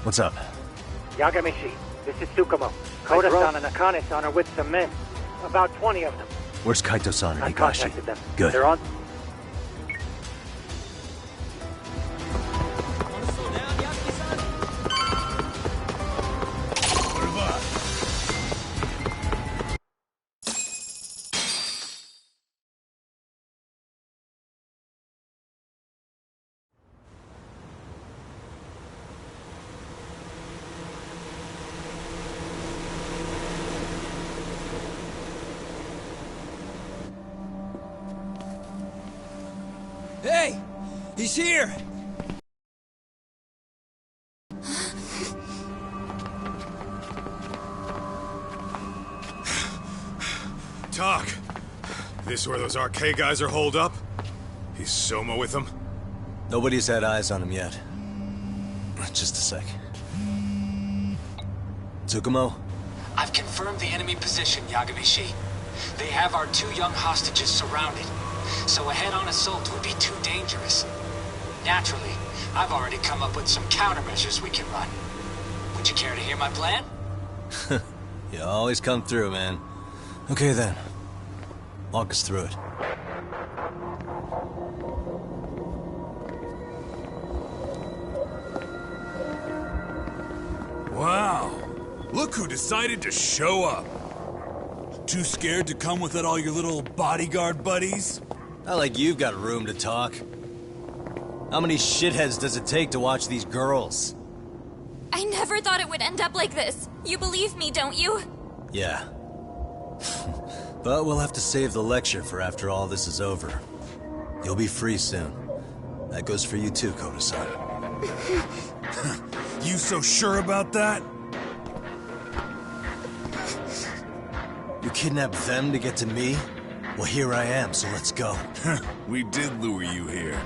What's up? Yagamishi, this is Tsukumo. Koda-san and Akane-san are with some men. About 20 of them. Where's Kaito-san and I Higashi? contacted them. Good. They're on... Hey! He's here! Talk. This where those arcade guys are holed up? He's Soma with them? Nobody's had eyes on him yet. Just a sec. Tsukumo? I've confirmed the enemy position, Yagamishi. They have our 2 young hostages surrounded, so a head-on assault would be too dangerous. Naturally, I've already come up with some countermeasures we can run. Would you care to hear my plan? You always come through, man. Okay then. Walk us through it. Wow. Look who decided to show up. Too scared to come without all your little bodyguard buddies? Not like you've got room to talk. How many shitheads does it take to watch these girls? I never thought it would end up like this. You believe me, don't you? Yeah. But we'll have to save the lecture for after all this is over. You'll be free soon. That goes for you too, Koda-san. You so sure about that? You kidnapped them to get to me? Well, here I am, so let's go. We did lure you here,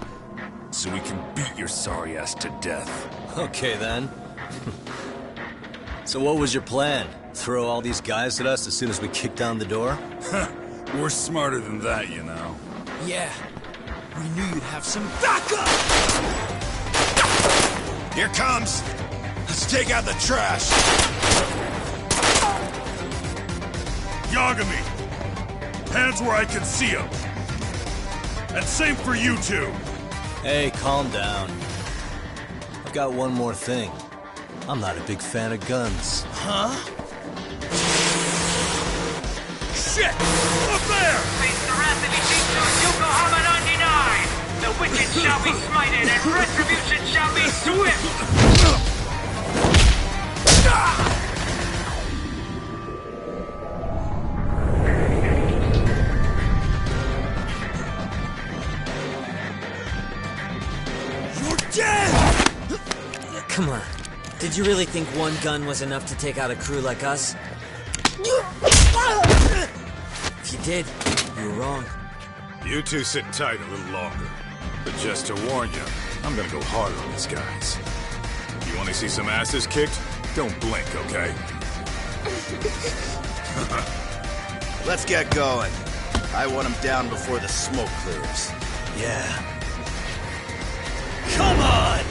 so we can beat your sorry ass to death. Okay, then. So what was your plan? Throw all these guys at us as soon as we kick down the door? We're smarter than that, you know. Yeah. We knew you'd have some backup! Here comes! Let's take out the trash! Yagami! Hands where I can see them! And same for you two! Hey, calm down. I've got one more thing. I'm not a big fan of guns. Huh? Shit! Up there! Face the wrath of Ijinsu Yokohama 99! The wicked shall be smited and retribution shall be swift! Come on. Did you really think one gun was enough to take out a crew like us? If you did, you were wrong. You two sit tight a little longer. But just to warn you, I'm gonna go hard on these guys. You wanna see some asses kicked? Don't blink, okay? Let's get going. I want them down before the smoke clears. Yeah. Come on!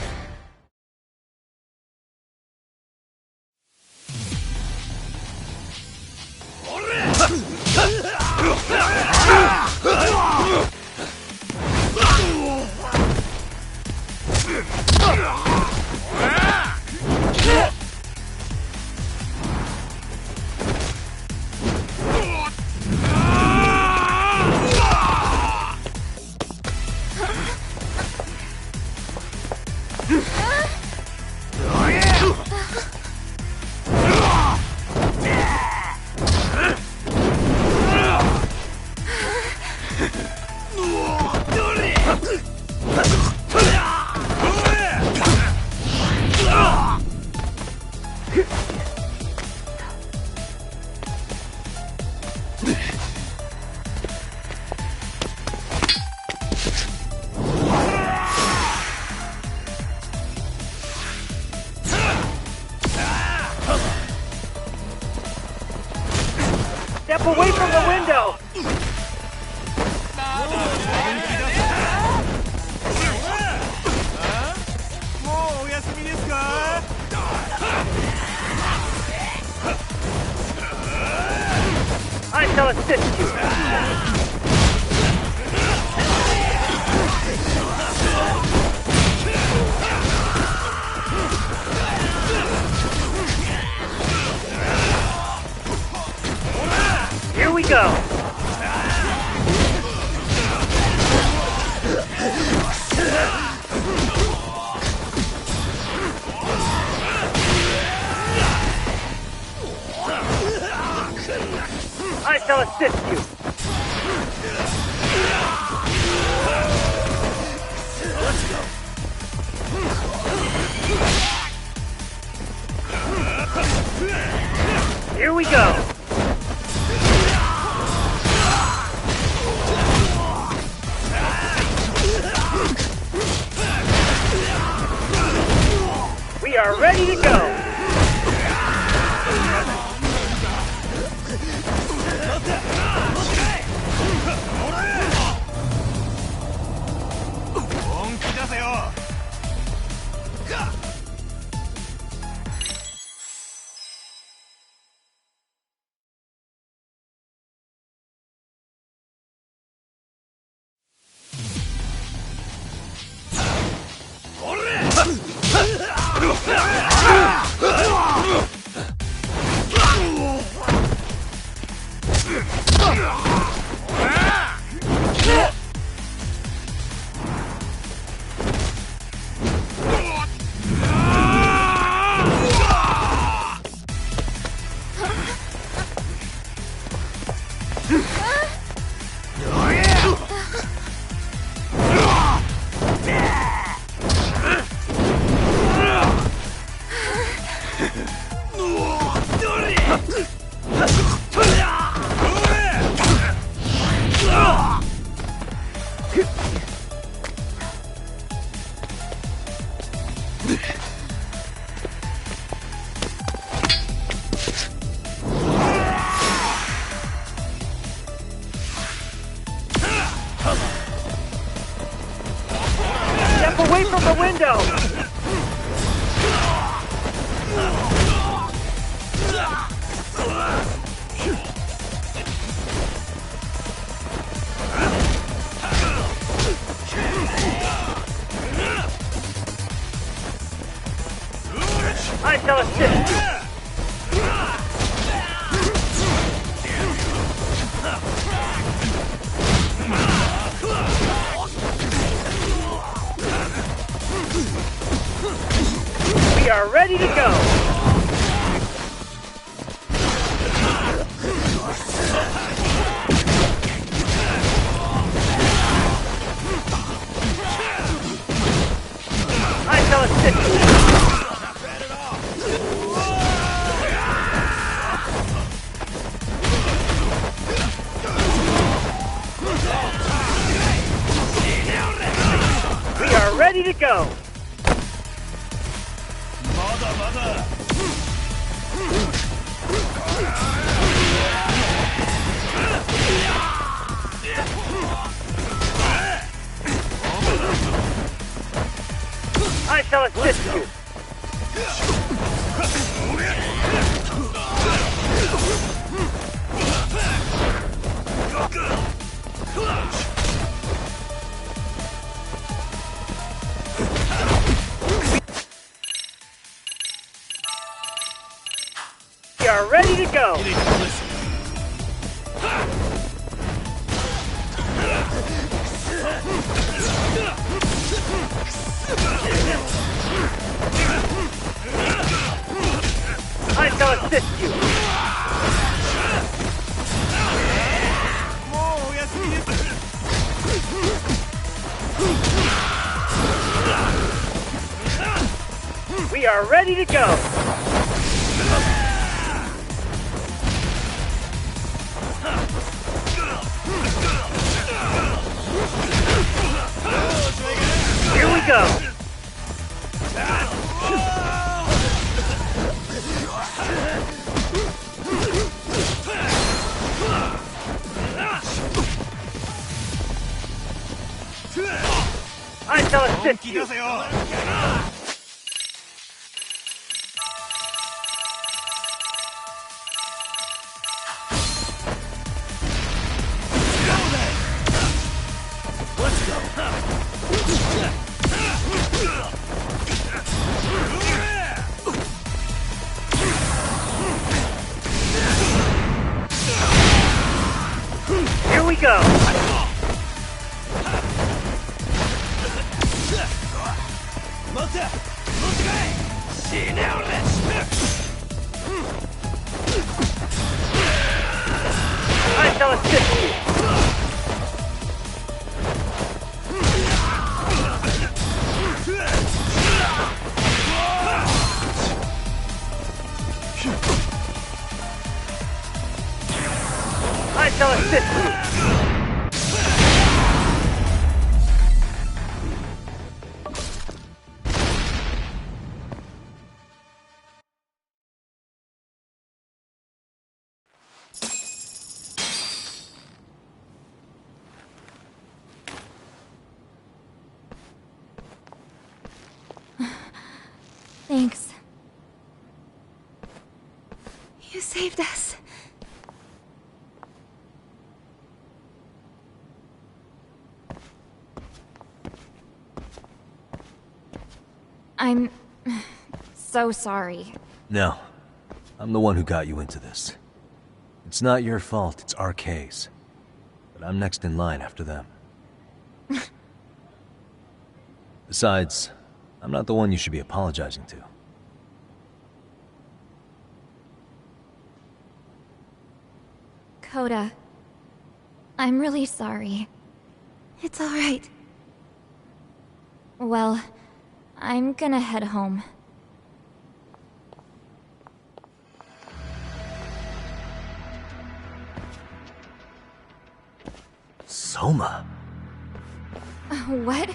ready to go. Step away from the window! I shall assist you. We are ready to go. I shall assist you. We are ready to go. I shall assist you. We are ready to go. I shall assist you. We are ready to go. Here we go. I shall assist you. Here we go. Thanks. You saved us. I'm so sorry. No. I'm the one who got you into this. It's not your fault, it's RK's. But I'm next in line after them. Besides, I'm not the one you should be apologizing to. Coda, I'm really sorry. It's alright. Well, I'm gonna head home. Soma? What?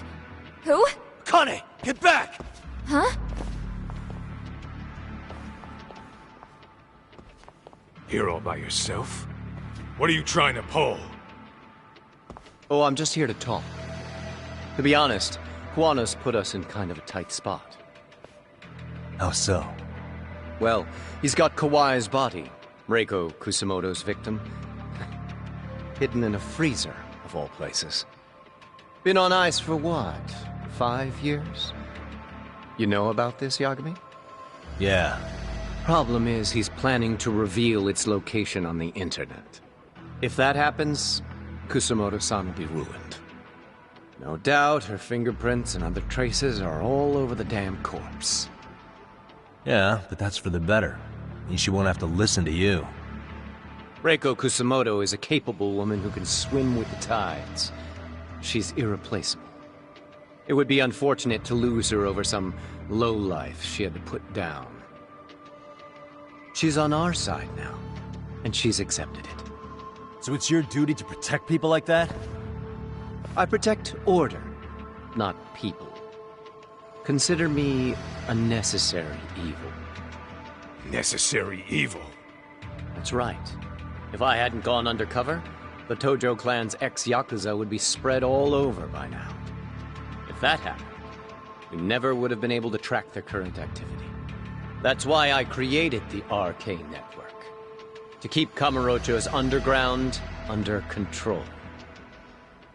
Who? Kane, get back! Huh? Here all by yourself? What are you trying to pull? Oh, I'm just here to talk. To be honest, Kuwana's put us in kind of a tight spot. How so? Well, he's got Kawai's body, Reiko Kusamoto's victim, hidden in a freezer, of all places. Been on ice for what, 5 years? You know about this, Yagami? Yeah. Problem is, he's planning to reveal its location on the internet. If that happens, Kusamoto-san will be ruined. No doubt her fingerprints and other traces are all over the damn corpse. Yeah, but that's for the better. Means she won't have to listen to you. Reiko Kusamoto is a capable woman who can swim with the tides. She's irreplaceable. It would be unfortunate to lose her over some lowlife she had to put down. She's on our side now, and she's accepted it. So it's your duty to protect people like that? I protect order, not people. Consider me a necessary evil. Necessary evil? That's right. If I hadn't gone undercover, the Tojo clan's ex-Yakuza would be spread all over by now. If that happened, we never would have been able to track their current activity. That's why I created the RK Network. To keep Kamurocho's underground under control.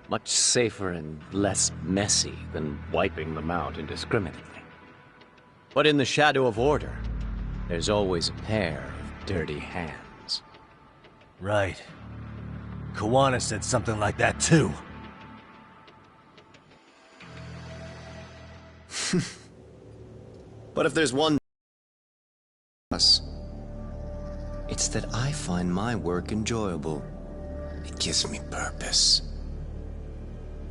Much safer and less messy than wiping them out indiscriminately. But in the shadow of order, there's always a pair of dirty hands. Right. Kuwana said something like that too. But if there's one us, it's that I find my work enjoyable. It gives me purpose.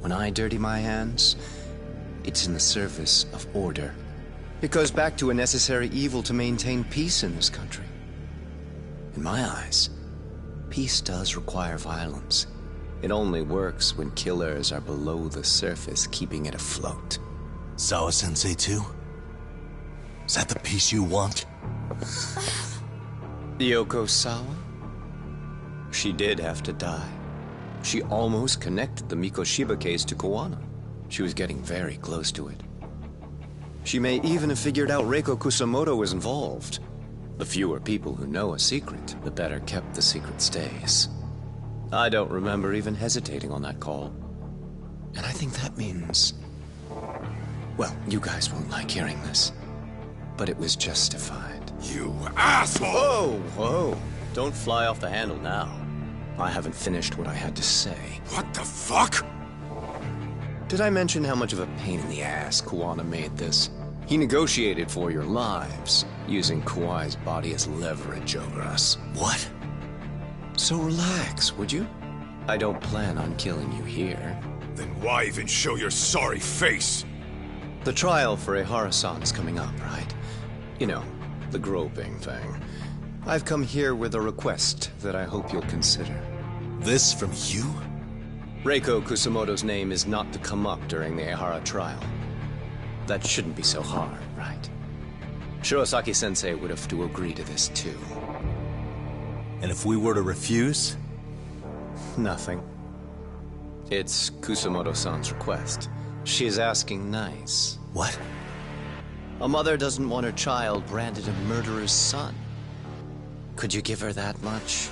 When I dirty my hands, it's in the service of order. It goes back to a necessary evil to maintain peace in this country. In my eyes, peace does require violence. It only works when killers are below the surface, keeping it afloat. Sawa-sensei too? Is that the peace you want? Yoko Sawa? She did have to die. She almost connected the Mikoshiba case to Kuwana. She was getting very close to it. She may even have figured out Reiko Kusamoto was involved. The fewer people who know a secret, the better kept the secret stays. I don't remember even hesitating on that call. And I think that means... well, you guys won't like hearing this, but it was justified. You asshole! Whoa, whoa. Don't fly off the handle now. I haven't finished what I had to say. What the fuck? Did I mention how much of a pain in the ass Kuwana made this? He negotiated for your lives, using Kawai's body as leverage over us. What? So relax, would you? I don't plan on killing you here. Then why even show your sorry face? The trial for Ehara-san is coming up, right? You know, the groping thing. I've come here with a request that I hope you'll consider. This from you? Reiko Kusamoto's name is not to come up during the Ehara trial. That shouldn't be so hard, right? Shirosaki-sensei would have to agree to this too. And if we were to refuse? Nothing. It's Kusamoto-san's request. She is asking nice. What? A mother doesn't want her child branded a murderer's son. Could you give her that much?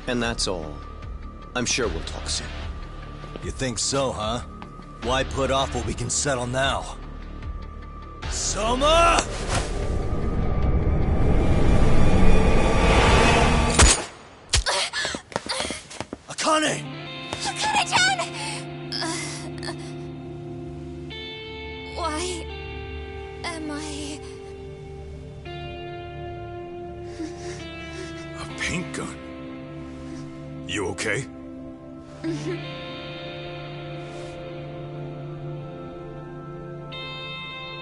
And that's all. I'm sure we'll talk soon. You think so, huh? Why put off what we can settle now? Soma! Akane! Akane-chan! Why am I... A paint gun? You okay?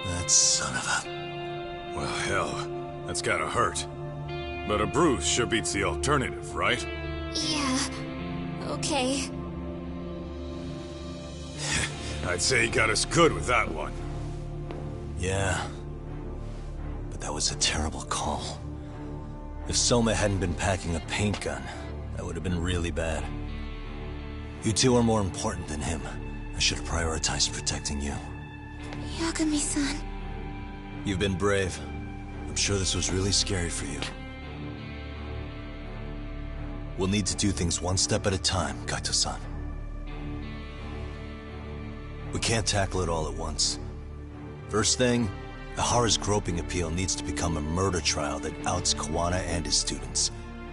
That son of a... Well, hell, that's gotta hurt. But a bruise sure beats the alternative, right? Yeah. Okay. I'd say he got us good with that one. Yeah. But that was a terrible call. If Soma hadn't been packing a paint gun, that would have been really bad. You two are more important than him. I should have prioritized protecting you. Yagami-san. You've been brave. I'm sure this was really scary for you. We'll need to do things one step at a time, Kaito-san. We can't tackle it all at once. First thing, Ihara's groping appeal needs to become a murder trial that outs Kawana and his students.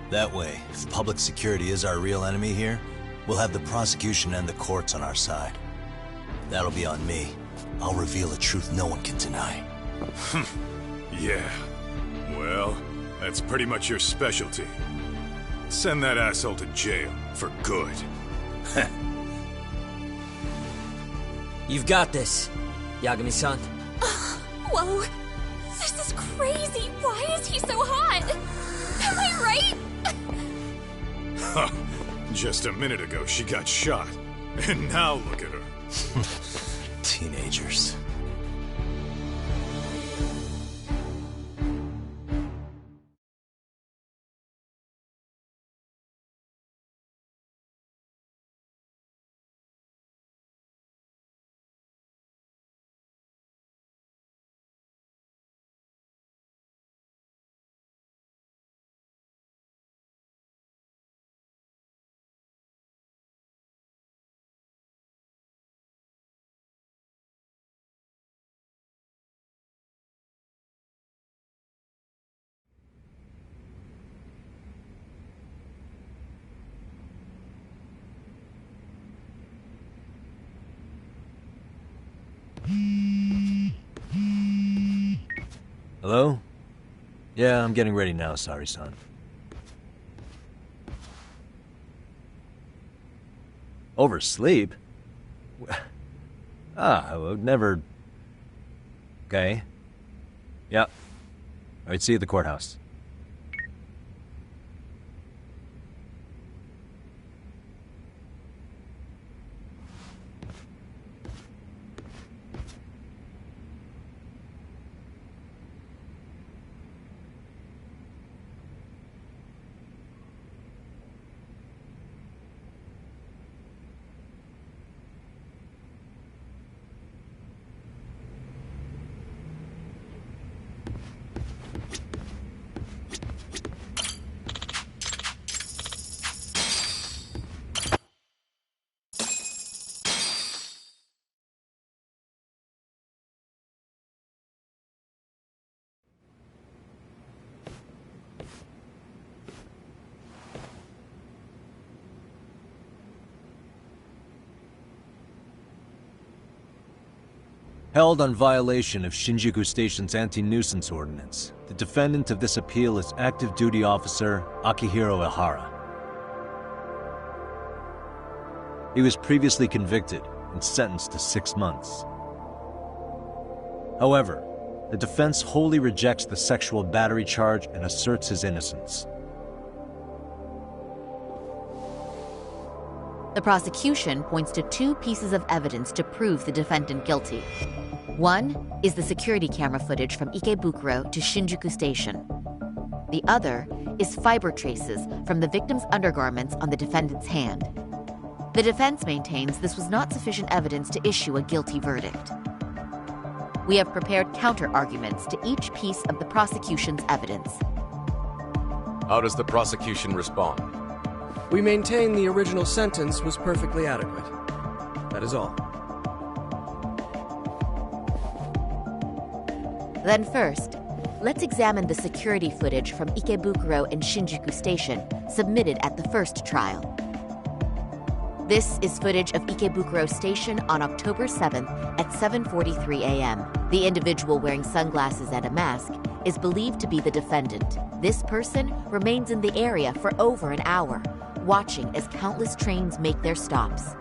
That way, if public security is our real enemy here, we'll have the prosecution and the courts on our side. That'll be on me. I'll reveal a truth no one can deny. Yeah. Well, that's pretty much your specialty. Send that asshole to jail for good. You've got this, Yagami-san. Whoa. This is crazy. Why is he so hot? Am I right? Huh. Just a minute ago, she got shot. And now look at her. Teenagers. Hello? Yeah, I'm getting ready now, Sari-san. Oversleep? I would never... Okay. Yep. Alright, see you at the courthouse. Held on violation of Shinjuku Station's anti-nuisance ordinance, the defendant of this appeal is active duty officer Akihiro Ihara. He was previously convicted and sentenced to 6 months. However, the defense wholly rejects the sexual battery charge and asserts his innocence. The prosecution points to 2 pieces of evidence to prove the defendant guilty. One is the security camera footage from Ikebukuro to Shinjuku Station. The other is fiber traces from the victim's undergarments on the defendant's hand. The defense maintains this was not sufficient evidence to issue a guilty verdict. We have prepared counter-arguments to each piece of the prosecution's evidence. How does the prosecution respond? We maintain the original sentence was perfectly adequate. That is all. Then first, let's examine the security footage from Ikebukuro and Shinjuku Station submitted at the first trial. This is footage of Ikebukuro Station on October 7th at 7:43 a.m. The individual wearing sunglasses and a mask is believed to be the defendant. This person remains in the area for over an hour, watching as countless trains make their stops.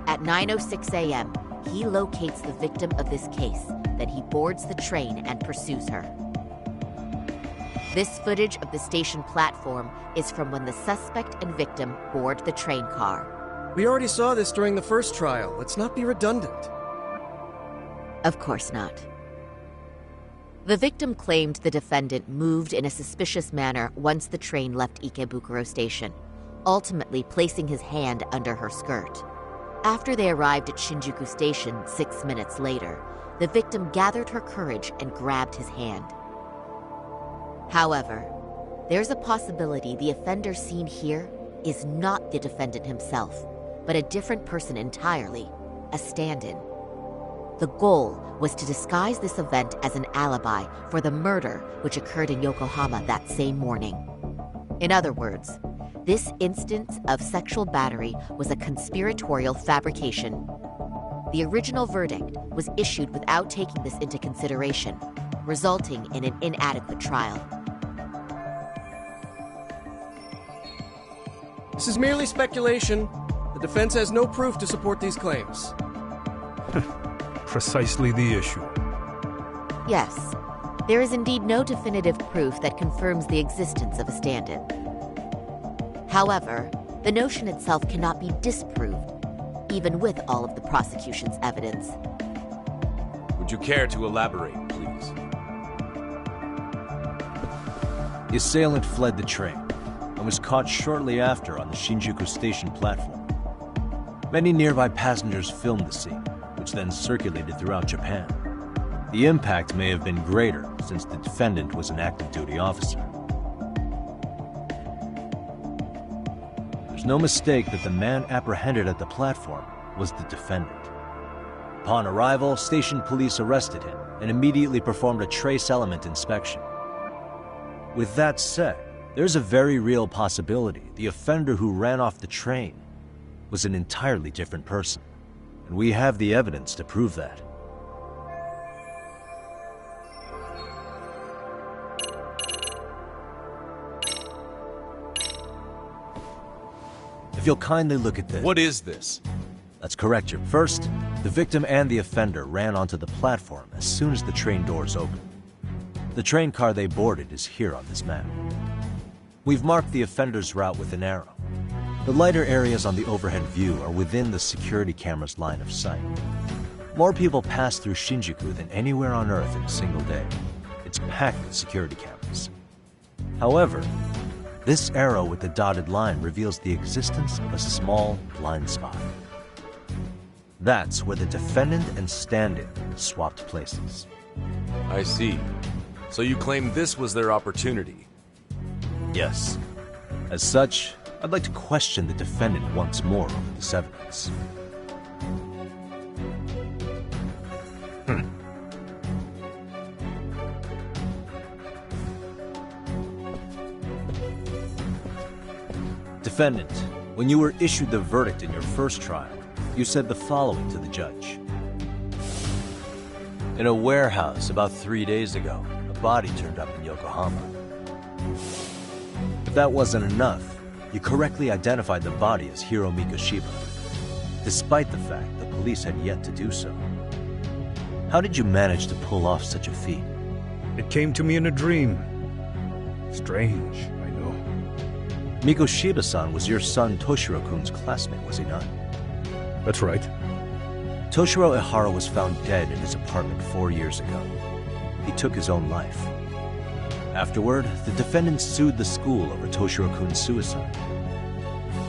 At 9:06 a.m., he locates the victim of this case. Then he boards the train and pursues her. This footage of the station platform is from when the suspect and victim board the train car. We already saw this during the first trial. Let's not be redundant. Of course not. The victim claimed the defendant moved in a suspicious manner once the train left Ikebukuro Station, ultimately placing his hand under her skirt. After they arrived at Shinjuku Station 6 minutes later, the victim gathered her courage and grabbed his hand. However, there's a possibility the offender seen here is not the defendant himself, but a different person entirely, a stand-in. The goal was to disguise this event as an alibi for the murder which occurred in Yokohama that same morning. In other words, this instance of sexual battery was a conspiratorial fabrication. The original verdict was issued without taking this into consideration, resulting in an inadequate trial. This is merely speculation. The defense has no proof to support these claims. Precisely the issue. Yes, there is indeed no definitive proof that confirms the existence of a stand-in. However, the notion itself cannot be disproved, even with all of the prosecution's evidence. Would you care to elaborate, please? The assailant fled the train and was caught shortly after on the Shinjuku Station platform. Many nearby passengers filmed the scene, which then circulated throughout Japan. The impact may have been greater since the defendant was an active duty officer. There's no mistake that the man apprehended at the platform was the defendant. Upon arrival, station police arrested him and immediately performed a trace element inspection. With that said, there's a very real possibility the offender who ran off the train was an entirely different person, and we have the evidence to prove that. If you'll kindly look at this. What is this? That's correct, Jim. First, the victim and the offender ran onto the platform as soon as the train doors opened. The train car they boarded is here on this map. We've marked the offender's route with an arrow. The lighter areas on the overhead view are within the security camera's line of sight. More people pass through Shinjuku than anywhere on Earth in a single day. It's packed with security cameras. However, this arrow with the dotted line reveals the existence of a small blind spot. That's where the defendant and stand-in swapped places. I see. So you claim this was their opportunity? Yes. As such, I'd like to question the defendant once more over this evidence. Defendant, when you were issued the verdict in your first trial, you said the following to the judge. In a warehouse about 3 days ago, a body turned up in Yokohama. If that wasn't enough, you correctly identified the body as Hiro Mikoshiba, despite the fact the police had yet to do so. How did you manage to pull off such a feat? It came to me in a dream. Strange, I know. Mikoshiba-san was your son Toshiro-kun's classmate, was he not? That's right. Toshiro Ihara was found dead in his apartment 4 years ago. He took his own life. Afterward, the defendant sued the school over Toshiro-kun's suicide.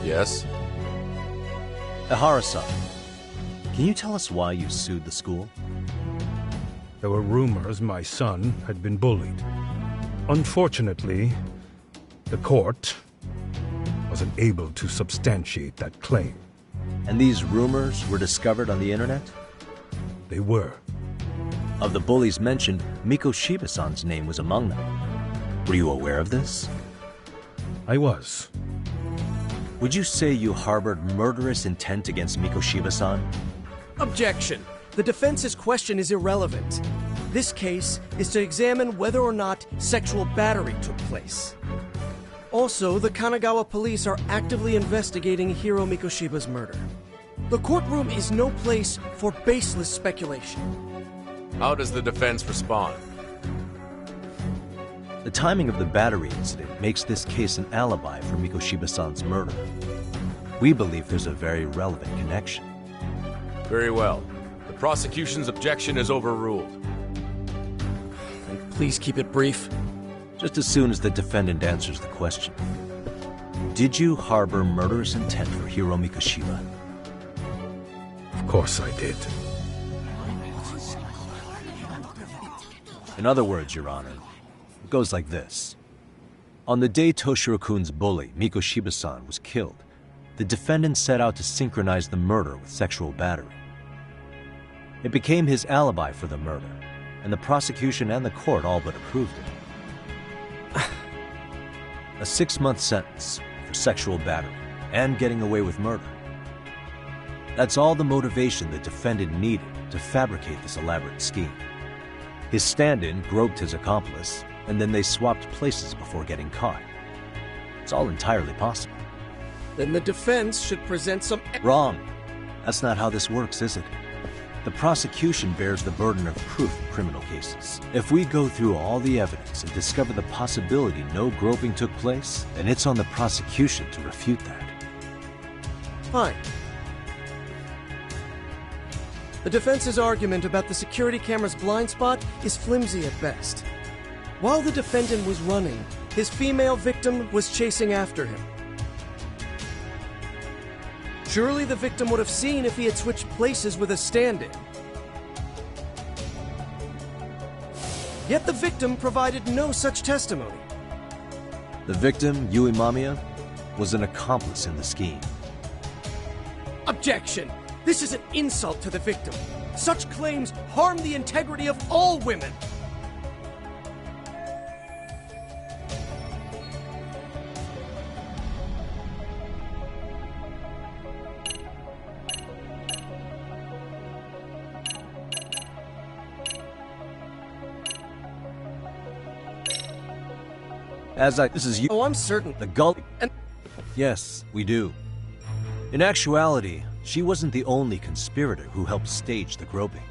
Yes? Ihara-san, can you tell us why you sued the school? There were rumors my son had been bullied. Unfortunately, the court wasn't able to substantiate that claim. And these rumors were discovered on the internet? They were. Of the bullies mentioned, Mikoshiba-san's name was among them. Were you aware of this? I was. Would you say you harbored murderous intent against Mikoshiba-san? Objection. The defense's question is irrelevant. This case is to examine whether or not sexual battery took place. Also, the Kanagawa police are actively investigating Hiro Mikoshiba's murder. The courtroom is no place for baseless speculation. How does the defense respond? The timing of the battery incident makes this case an alibi for Mikoshiba-san's murder. We believe there's a very relevant connection. Very well. The prosecution's objection is overruled. And please keep it brief. Just as soon as the defendant answers the question. Did you harbor murderous intent for Hiro Mikoshiba? Of course I did. In other words, Your Honor, it goes like this. On the day Toshiro-kun's bully, Mikoshiba-san, was killed, the defendant set out to synchronize the murder with sexual battery. It became his alibi for the murder, and the prosecution and the court all but approved it. A 6-month sentence for sexual battery and getting away with murder. That's all the motivation the defendant needed to fabricate this elaborate scheme. His stand-in groped his accomplice, and then they swapped places before getting caught. It's all entirely possible. Then the defense should present some... Wrong. That's not how this works, is it? The prosecution bears the burden of proof in criminal cases. If we go through all the evidence and discover the possibility no groping took place, then it's on the prosecution to refute that. Fine. The defense's argument about the security camera's blind spot is flimsy at best. While the defendant was running, his female victim was chasing after him. Surely the victim would have seen if he had switched places with a stand-in. Yet the victim provided no such testimony. The victim, Yui Mamiya, was an accomplice in the scheme. Objection! This is an insult to the victim. Such claims harm the integrity of all women. This is you. Oh, I'm certain. The gully. Yes, we do. In actuality, she wasn't the only conspirator who helped stage the groping.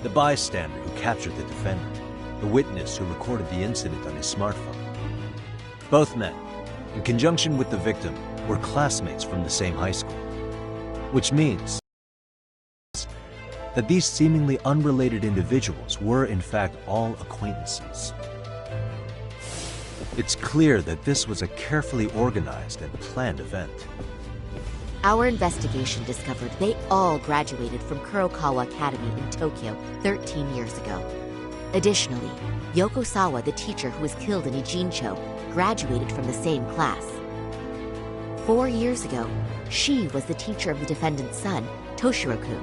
The bystander who captured the defendant, the witness who recorded the incident on his smartphone. Both men, in conjunction with the victim, were classmates from the same high school. Which means that these seemingly unrelated individuals were in fact all acquaintances. It's clear that this was a carefully organized and planned event. Our investigation discovered they all graduated from Kurokawa Academy in Tokyo 13 years ago. Additionally, Yoko Sawa, the teacher who was killed in Ijincho, graduated from the same class. 4 years ago, she was the teacher of the defendant's son, Toshiro-kun.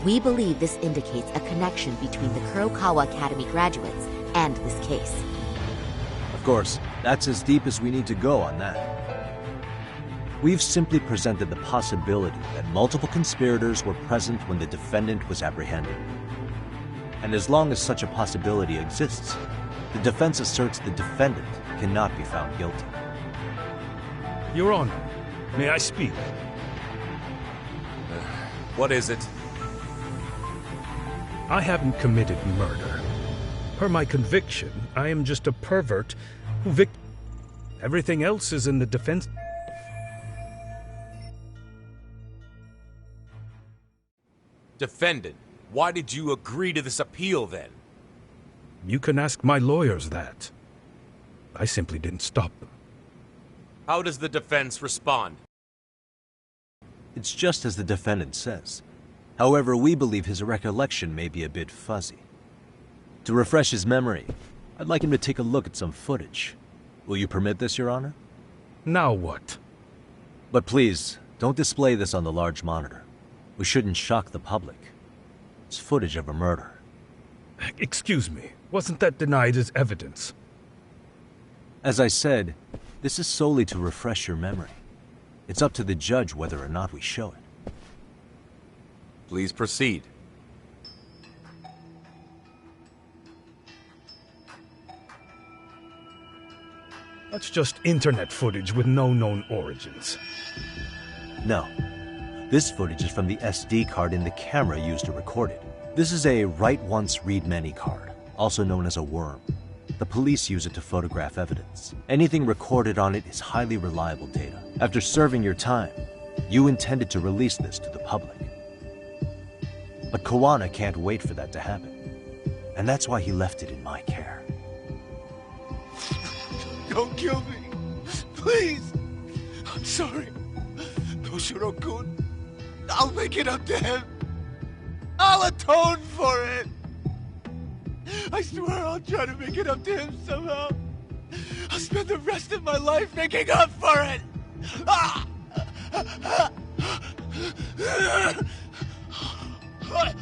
We believe this indicates a connection between the Kurokawa Academy graduates and this case. Of course, that's as deep as we need to go on that. We've simply presented the possibility that multiple conspirators were present when the defendant was apprehended. And as long as such a possibility exists, the defense asserts the defendant cannot be found guilty. Your Honor, may I speak? What is it? I haven't committed murder. Per my conviction, I am just a pervert who everything else is in the defense. Defendant, Why did you agree to this appeal, then? You can ask my lawyers that. I simply didn't stop them. How does the defense respond? It's just as the defendant says. However, we believe his recollection may be a bit fuzzy. To refresh his memory, I'd like him to take a look at some footage. Will you permit this, Your Honor? Now what? But please, don't display this on the large monitor. We shouldn't shock the public. It's footage of a murder. Excuse me, wasn't that denied as evidence? As I said, this is solely to refresh your memory. It's up to the judge whether or not we show it. Please proceed. That's just internet footage with no known origins. No. This footage is from the SD card in the camera used to record it. This is a write once, read many card, also known as a worm. The police use it to photograph evidence. Anything recorded on it is highly reliable data. After serving your time, you intended to release this to the public. But Kawana can't wait for that to happen. And that's why he left it in my care. Don't kill me. Please. I'm sorry. Toshiro-kun. I'll make it up to him. I'll atone for it. I swear I'll try to make it up to him somehow. I'll spend the rest of my life making up for it. Stop it!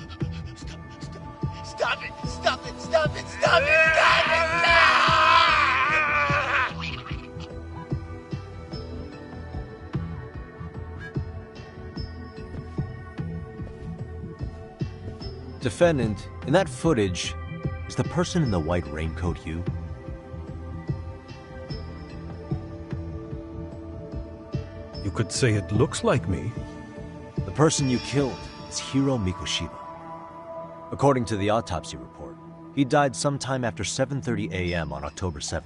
Stop it! Stop it! Stop it! Stop it! Defendant, in that footage, is the person in the white raincoat you? You could say it looks like me. The person you killed is Hiro Mikoshiba. According to the autopsy report, he died sometime after 7:30 a.m. on October 7th.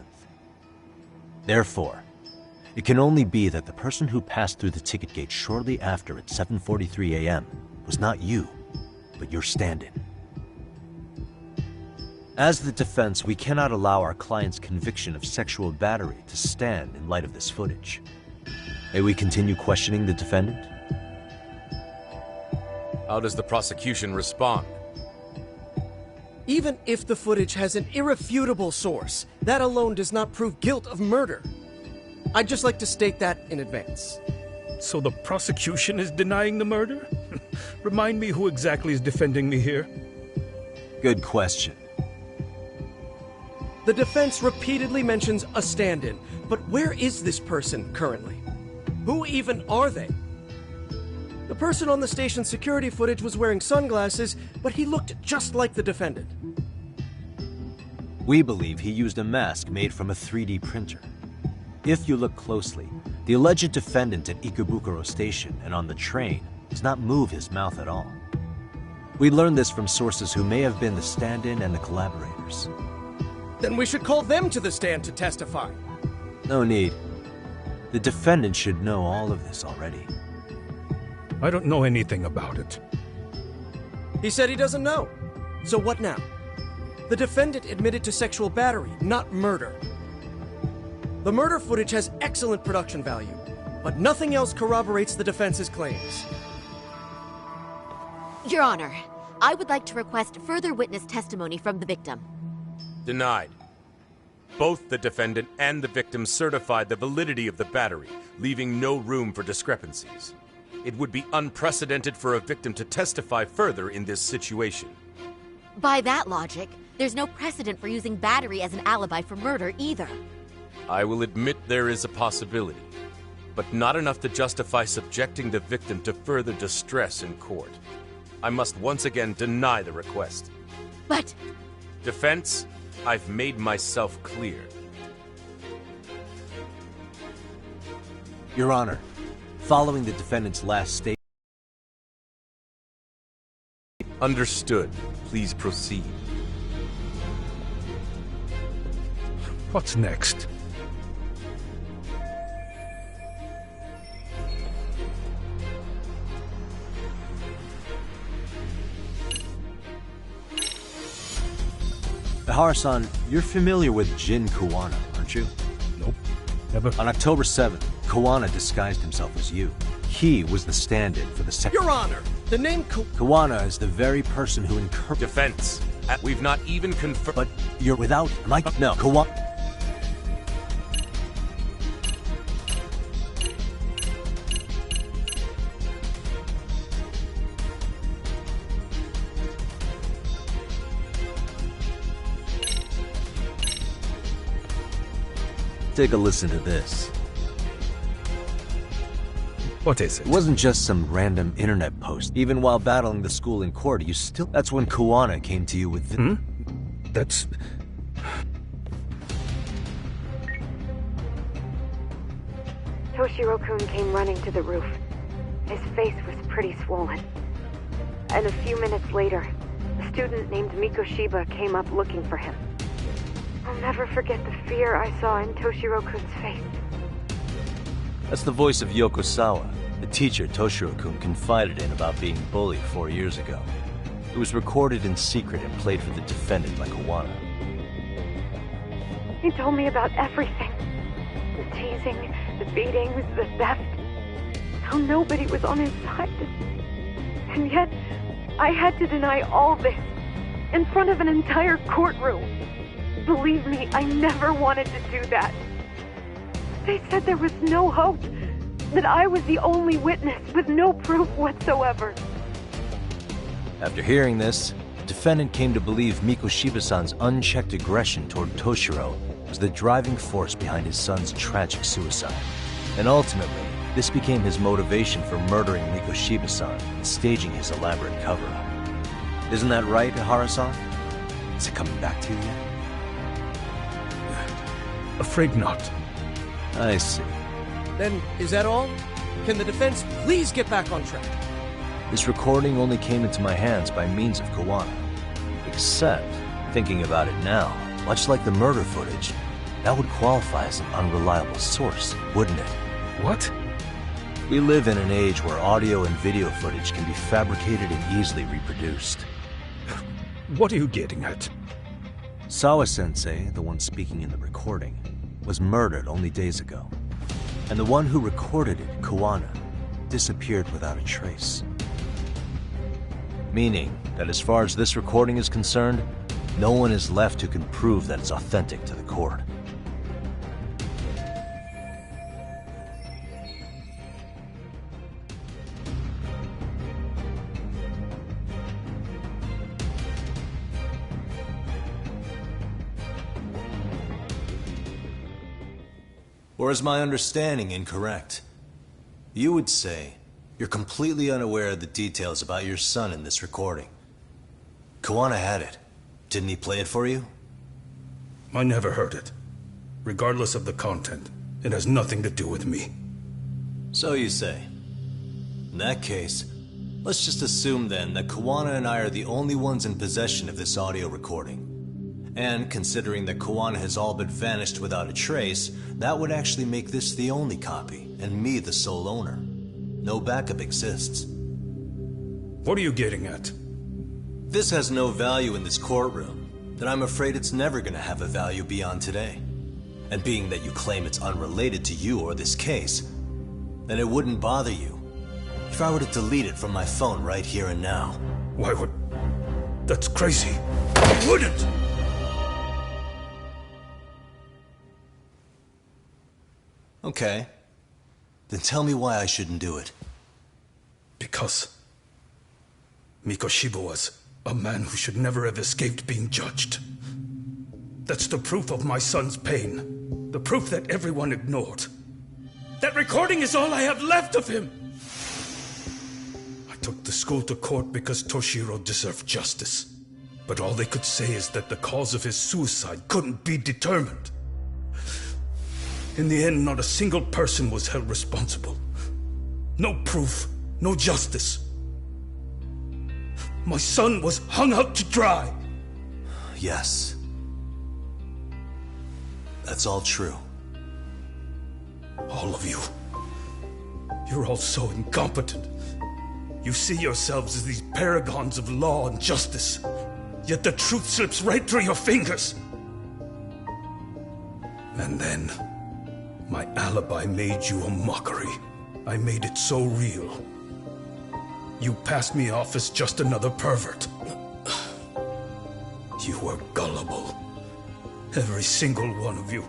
Therefore, it can only be that the person who passed through the ticket gate shortly after at 7:43 a.m. was not you, but your stand-in. As the defense, we cannot allow our client's conviction of sexual battery to stand in light of this footage. May we continue questioning the defendant? How does the prosecution respond? Even if the footage has an irrefutable source, that alone does not prove guilt of murder. I'd just like to state that in advance. So the prosecution is denying the murder? Remind me who exactly is defending me here. Good question. The defense repeatedly mentions a stand-in, but where is this person currently? Who even are they? The person on the station's security footage was wearing sunglasses, but he looked just like the defendant. We believe he used a mask made from a 3D printer. If you look closely, the alleged defendant at Ikebukuro Station and on the train does not move his mouth at all. We learned this from sources who may have been the stand-in and the collaborators. Then we should call them to the stand to testify. No need. The defendant should know all of this already. I don't know anything about it. He said he doesn't know. So what now? The defendant admitted to sexual battery, not murder. The murder footage has excellent production value, but nothing else corroborates the defense's claims. Your Honor, I would like to request further witness testimony from the victim. Denied. Both the defendant and the victim certified the validity of the battery, leaving no room for discrepancies. It would be unprecedented for a victim to testify further in this situation. By that logic, there's no precedent for using battery as an alibi for murder either. I will admit there is a possibility, but not enough to justify subjecting the victim to further distress in court. I must once again deny the request. But... Defense, I've made myself clear. Your Honor, following the defendant's last statement... Understood. Please proceed. What's next? Ihara-san, you're familiar with Jin Kuwana, aren't you? Nope, never. On October 7th, Kuwana disguised himself as you. He was the stand-in for the Your Honor, the name Kuwana is the very person who incurred... Defense. We've not even confirmed... But you're without... No, Kuwana... Take a listen to this. What is it? It wasn't just some random internet post. Even while battling the school in court, you still... That's when Kuwana came to you with... That's... Toshiro-kun came running to the roof. His face was pretty swollen. And a few minutes later, a student named Mikoshiba came up looking for him. I'll never forget the fear I saw in Toshiro-kun's face. That's the voice of Yokosawa, the teacher Toshiro-kun confided in about being bullied 4 years ago. It was recorded in secret and played for the defendant by Kuwana. He told me about everything. The teasing, the beatings, the theft. How nobody was on his side. And yet, I had to deny all this in front of an entire courtroom. Believe me, I never wanted to do that. They said there was no hope, that I was the only witness with no proof whatsoever. After hearing this, the defendant came to believe Mikoshiba-san's unchecked aggression toward Toshiro was the driving force behind his son's tragic suicide. And ultimately, this became his motivation for murdering Mikoshiba-san and staging his elaborate cover-up. Isn't that right, Ihara-san? Is it coming back to you yet? Afraid not. I see. Then, is that all? Can the defense please get back on track? This recording only came into my hands by means of Kuwana. Except, thinking about it now, much like the murder footage, that would qualify as an unreliable source, wouldn't it? What? We live in an age where audio and video footage can be fabricated and easily reproduced. What are you getting at? Sawa-sensei, the one speaking in the recording, was murdered only days ago. And the one who recorded it, Kuwana, disappeared without a trace. Meaning that as far as this recording is concerned, no one is left who can prove that it's authentic to the court. Or is my understanding incorrect? You would say you're completely unaware of the details about your son in this recording. Kuwana had it. Didn't he play it for you? I never heard it. Regardless of the content, it has nothing to do with me. So you say. In that case, let's just assume then that Kuwana and I are the only ones in possession of this audio recording. And considering that Kuwana has all but vanished without a trace, that would actually make this the only copy, and me the sole owner. No backup exists. What are you getting at? This has no value in this courtroom, then I'm afraid it's never gonna have a value beyond today. And being that you claim it's unrelated to you or this case, then it wouldn't bother you if I were to delete it from my phone right here and now. Why would... That's crazy. I wouldn't! Okay. Then tell me why I shouldn't do it. Because Mikoshiba was a man who should never have escaped being judged. That's the proof of my son's pain. The proof that everyone ignored. That recording is all I have left of him! I took the school to court because Toshiro deserved justice. But all they could say is that the cause of his suicide couldn't be determined. In the end, not a single person was held responsible. No proof, no justice. My son was hung out to dry. Yes. That's all true. All of you. You're all so incompetent. You see yourselves as these paragons of law and justice. Yet the truth slips right through your fingers. And then, my alibi made you a mockery. I made it so real. You passed me off as just another pervert. You were gullible. Every single one of you.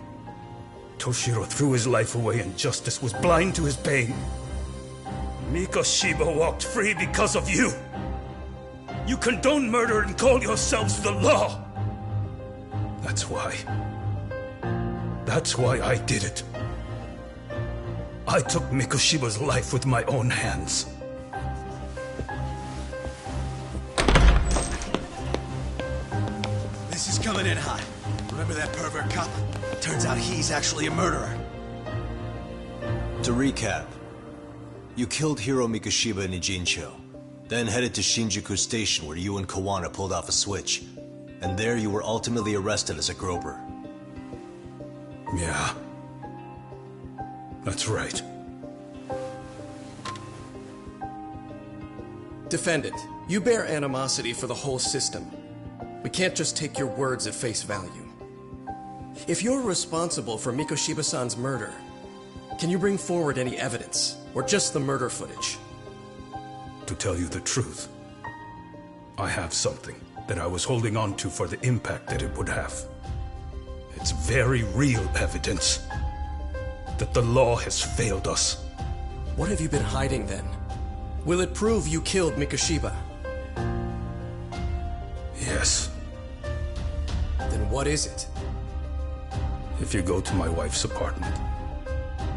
Toshiro threw his life away and justice was blind to his pain. Mikoshiba walked free because of you. You condone murder and call yourselves the law. That's why I did it. I took Mikoshiba's life with my own hands. This is coming in hot. Remember that pervert cop? Turns out he's actually a murderer. To recap, you killed Hiro Mikoshiba in Ijincho, then headed to Shinjuku Station where you and Kawana pulled off a switch, and there you were ultimately arrested as a groper. Yeah. That's right. Defendant, you bear animosity for the whole system. We can't just take your words at face value. If you're responsible for Mikoshiba-san's murder, can you bring forward any evidence, or just the murder footage? To tell you the truth, I have something that I was holding on to for the impact that it would have. It's very real evidence that the law has failed us. What have you been hiding then? Will it prove you killed Mikoshiba? Yes. Then what is it? If you go to my wife's apartment,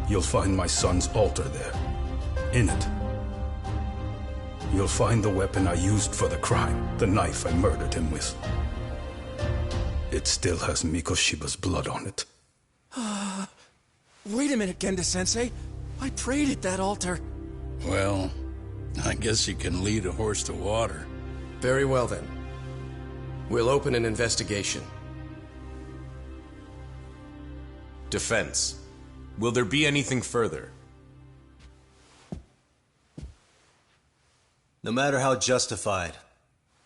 you'll find my son's altar there. In it, you'll find the weapon I used for the crime, the knife I murdered him with. It still has Mikoshiba's blood on it. Wait a minute, Genda-sensei. I prayed at that altar. Well, I guess you can lead a horse to water. Very well then. We'll open an investigation. Defense. Will there be anything further? No matter how justified,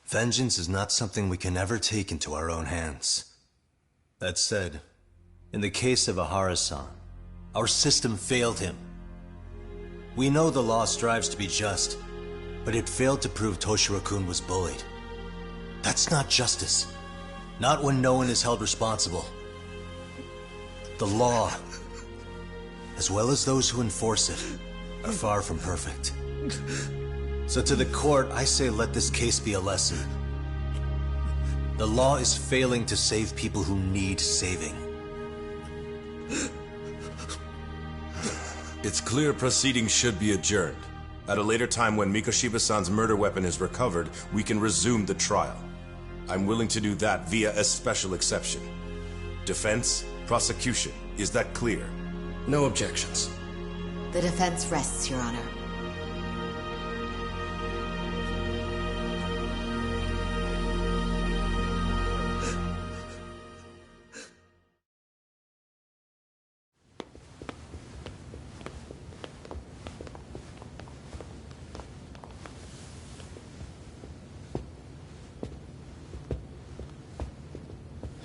vengeance is not something we can ever take into our own hands. That said, in the case of Ahara-san, our system failed him. We know the law strives to be just, but it failed to prove Toshiro-kun was bullied. That's not justice. Not when no one is held responsible. The law, as well as those who enforce it, are far from perfect. So to the court, I say let this case be a lesson. The law is failing to save people who need saving. It's clear proceedings should be adjourned. At a later time when Mikoshiba-san's murder weapon is recovered, we can resume the trial. I'm willing to do that via a special exception. Defense, prosecution, is that clear? No objections. The defense rests, Your Honor.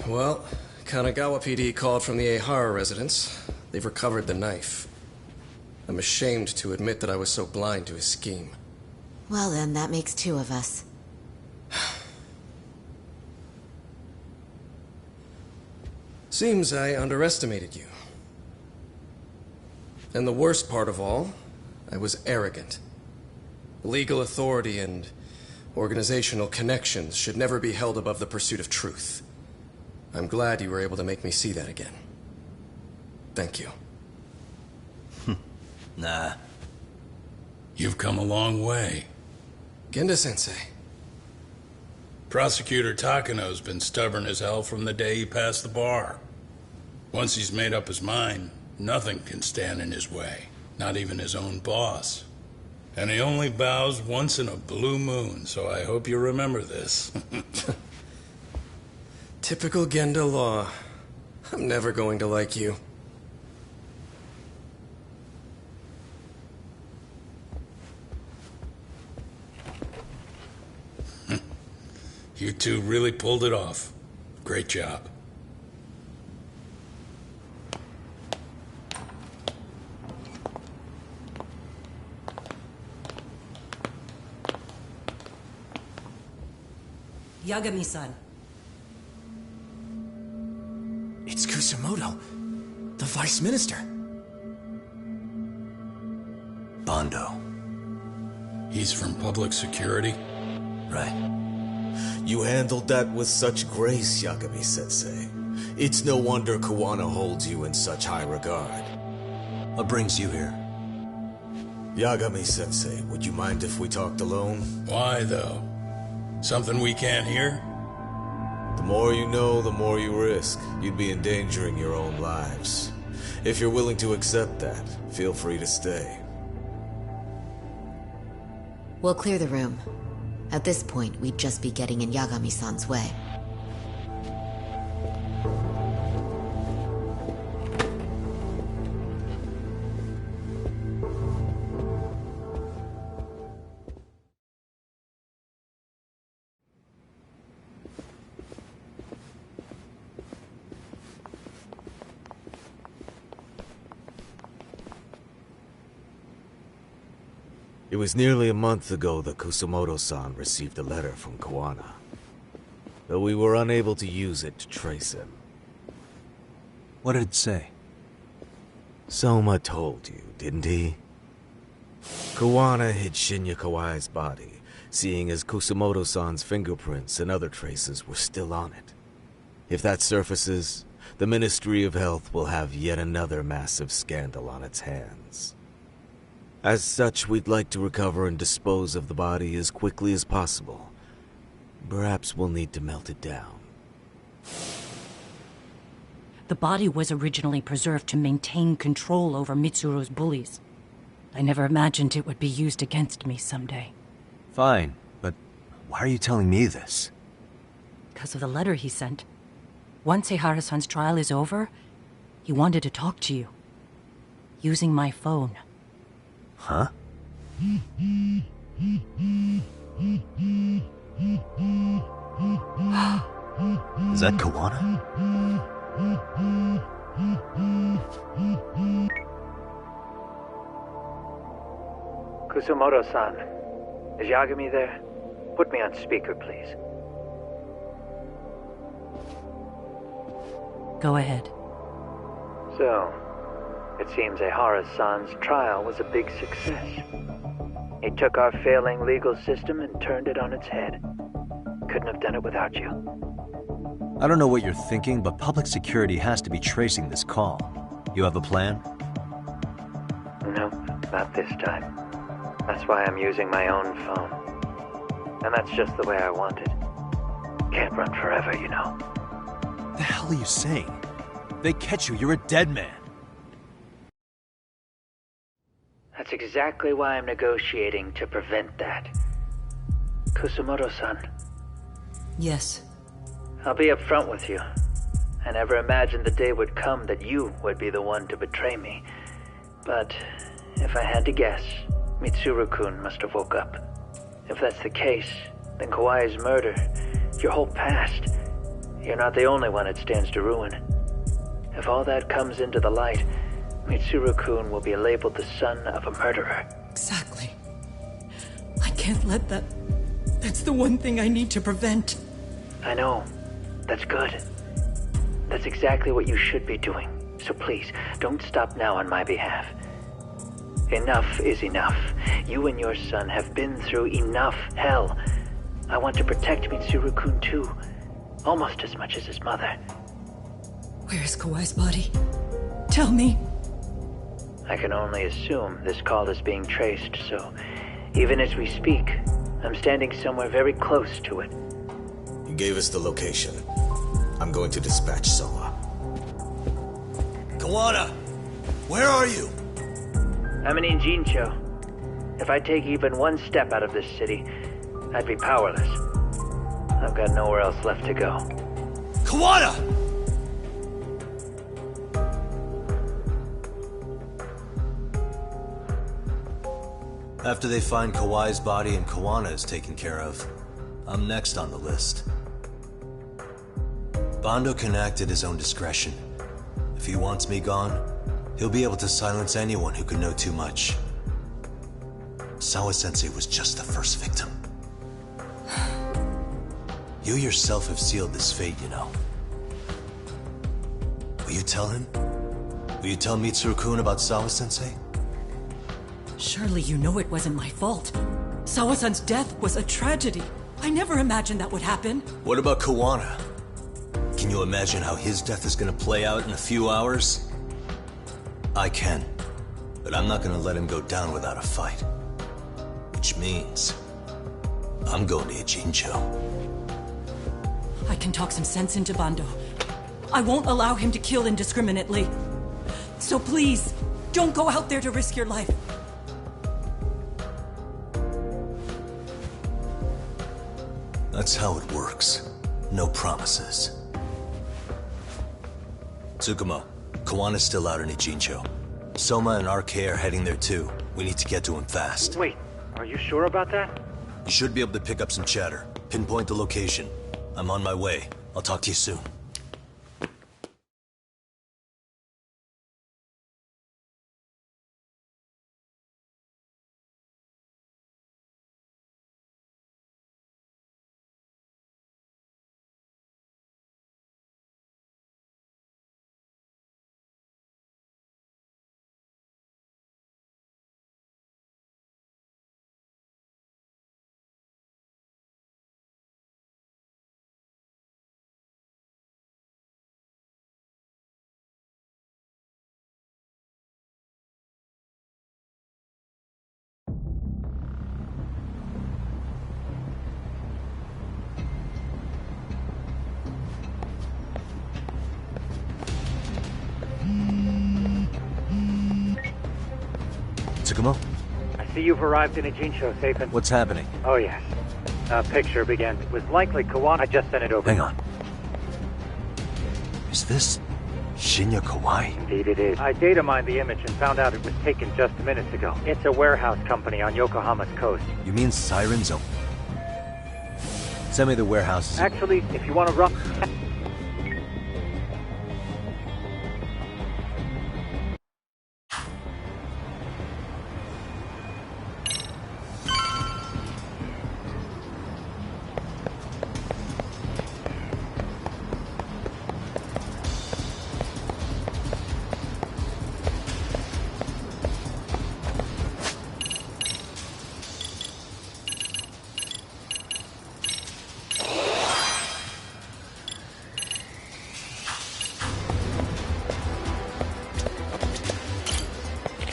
Well, Kanagawa PD called from the Ehara residence. They've recovered the knife. I'm ashamed to admit that I was so blind to his scheme. Well then, that makes two of us. Seems I underestimated you. And the worst part of all, I was arrogant. Legal authority and organizational connections should never be held above the pursuit of truth. I'm glad you were able to make me see that again. Thank you. Nah. You've come a long way. Genda-sensei. Prosecutor Takano's been stubborn as hell from the day he passed the bar. Once he's made up his mind, nothing can stand in his way. Not even his own boss. And he only bows once in a blue moon, so I hope you remember this. Typical Genda law. I'm never going to like you. You two really pulled it off. Great job. Yagami-san. It's Kusumoto, the Vice Minister. Bondo. He's from public security? Right. You handled that with such grace, Yagami-sensei. It's no wonder Kawana holds you in such high regard. What brings you here? Yagami-sensei, would you mind if we talked alone? Why, though? Something we can't hear? The more you know, the more you risk. You'd be endangering your own lives. If you're willing to accept that, feel free to stay. We'll clear the room. At this point, we'd just be getting in Yagami-san's way. It was nearly a month ago that Kusumoto-san received a letter from Kawana, though we were unable to use it to trace him. What did it say? Soma told you, didn't he? Kawana hid Shinya Kawai's body, seeing as Kusumoto-san's fingerprints and other traces were still on it. If that surfaces, the Ministry of Health will have yet another massive scandal on its hands. As such, we'd like to recover and dispose of the body as quickly as possible. Perhaps we'll need to melt it down. The body was originally preserved to maintain control over Mitsuru's bullies. I never imagined it would be used against me someday. Fine, but why are you telling me this? Because of the letter he sent. Once Eihara-san's trial is over, he wanted to talk to you. Using my phone. Huh? Is that Kawana? Kusumoto-san, is Yagami there? Put me on speaker, please. Go ahead. So, it seems Eihara-san's trial was a big success. He took our failing legal system and turned it on its head. Couldn't have done it without you. I don't know what you're thinking, but public security has to be tracing this call. You have a plan? No, not this time. That's why I'm using my own phone. And that's just the way I want it. Can't run forever, you know. What the hell are you saying? They catch you, you're a dead man. That's exactly why I'm negotiating to prevent that. Kusumoto-san. Yes. I'll be upfront with you. I never imagined the day would come that you would be the one to betray me. But if I had to guess, Mitsuru-kun must have woke up. If that's the case, then Kawai's murder, your whole past, you're not the only one it stands to ruin. If all that comes into the light, Mitsuru-kun will be labeled the son of a murderer. Exactly. I can't let that... That's the one thing I need to prevent. I know. That's good. That's exactly what you should be doing. So please, don't stop now on my behalf. Enough is enough. You and your son have been through enough hell. I want to protect Mitsuru-kun too. Almost as much as his mother. Where is Kawai's body? Tell me. I can only assume this call is being traced, so even as we speak, I'm standing somewhere very close to it. You gave us the location. I'm going to dispatch Soma. Kawana! Where are you? I'm in Injincho. If I take even one step out of this city, I'd be powerless. I've got nowhere else left to go. Kawana! After they find Kawai's body and Kawana is taken care of, I'm next on the list. Bando can act at his own discretion. If he wants me gone, he'll be able to silence anyone who could know too much. Sawa-sensei was just the first victim. You yourself have sealed this fate, you know. Will you tell him? Will you tell Mitsuru-kun about Sawa-sensei? Surely you know it wasn't my fault. Sawa-san's death was a tragedy. I never imagined that would happen. What about Kawana? Can you imagine how his death is gonna play out in a few hours? I can, but I'm not gonna let him go down without a fight. Which means, I'm going to Ijincho. I can talk some sense into Bando. I won't allow him to kill indiscriminately. So please, don't go out there to risk your life. That's how it works. No promises. Tsukumo, Kawana's still out in Ijincho. Soma and RK are heading there too. We need to get to him fast. Wait, are you sure about that? You should be able to pick up some chatter. Pinpoint the location. I'm on my way. I'll talk to you soon. Tsukumo? I see you've arrived in Ijincho, safe and... What's happening? Oh, yes. A picture began. It was likely Kawana. I just sent it over. Hang on. Is this Shinya Kawai? Indeed it is. I data mined the image and found out it was taken just minutes ago. It's a warehouse company on Yokohama's coast. You mean Siren's own? Send me the warehouses. Actually, if you want to rough...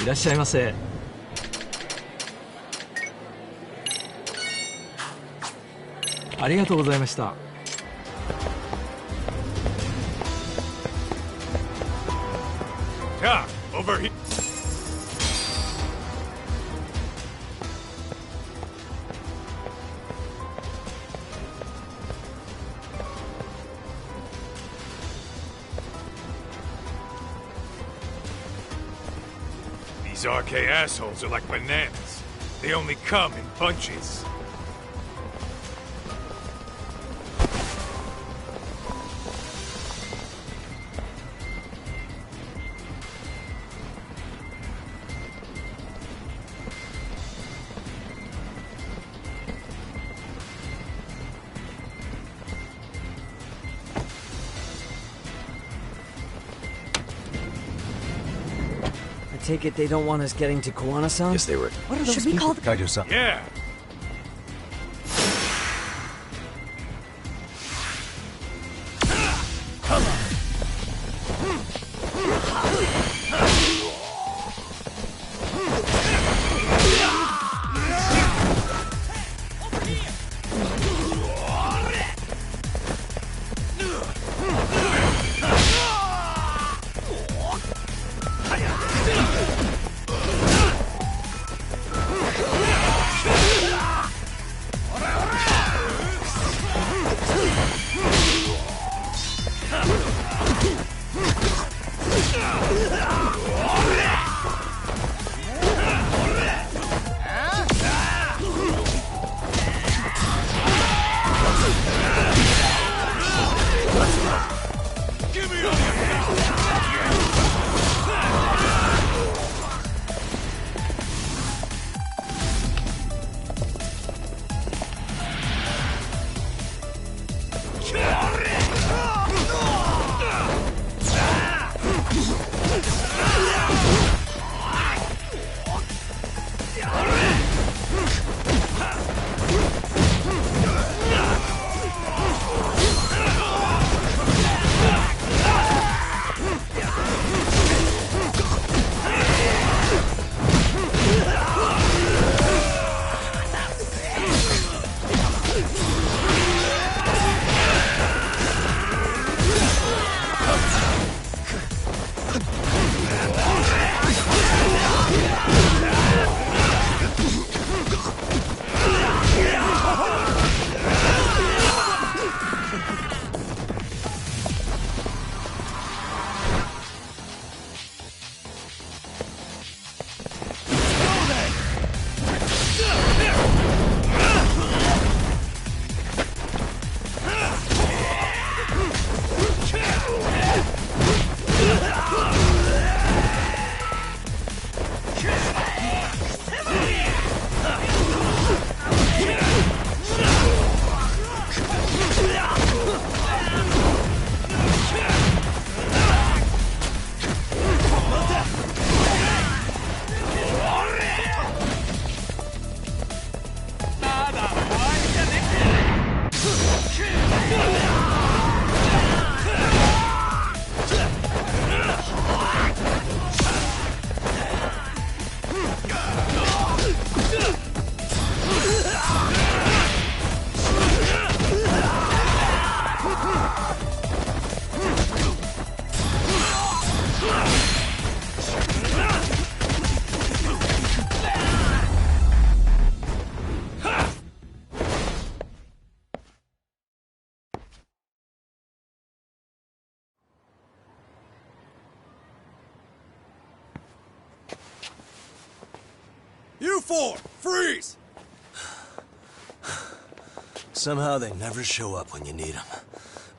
いらっしゃいませ。ありがとうございました。Yeah, over here. These RK assholes are like bananas. They only come in bunches. Take it they don't want us getting to Kawana-san? Yes, they would. What are those Should we people? call the... Kaido-san. Yeah. You four, freeze! Somehow they never show up when you need them.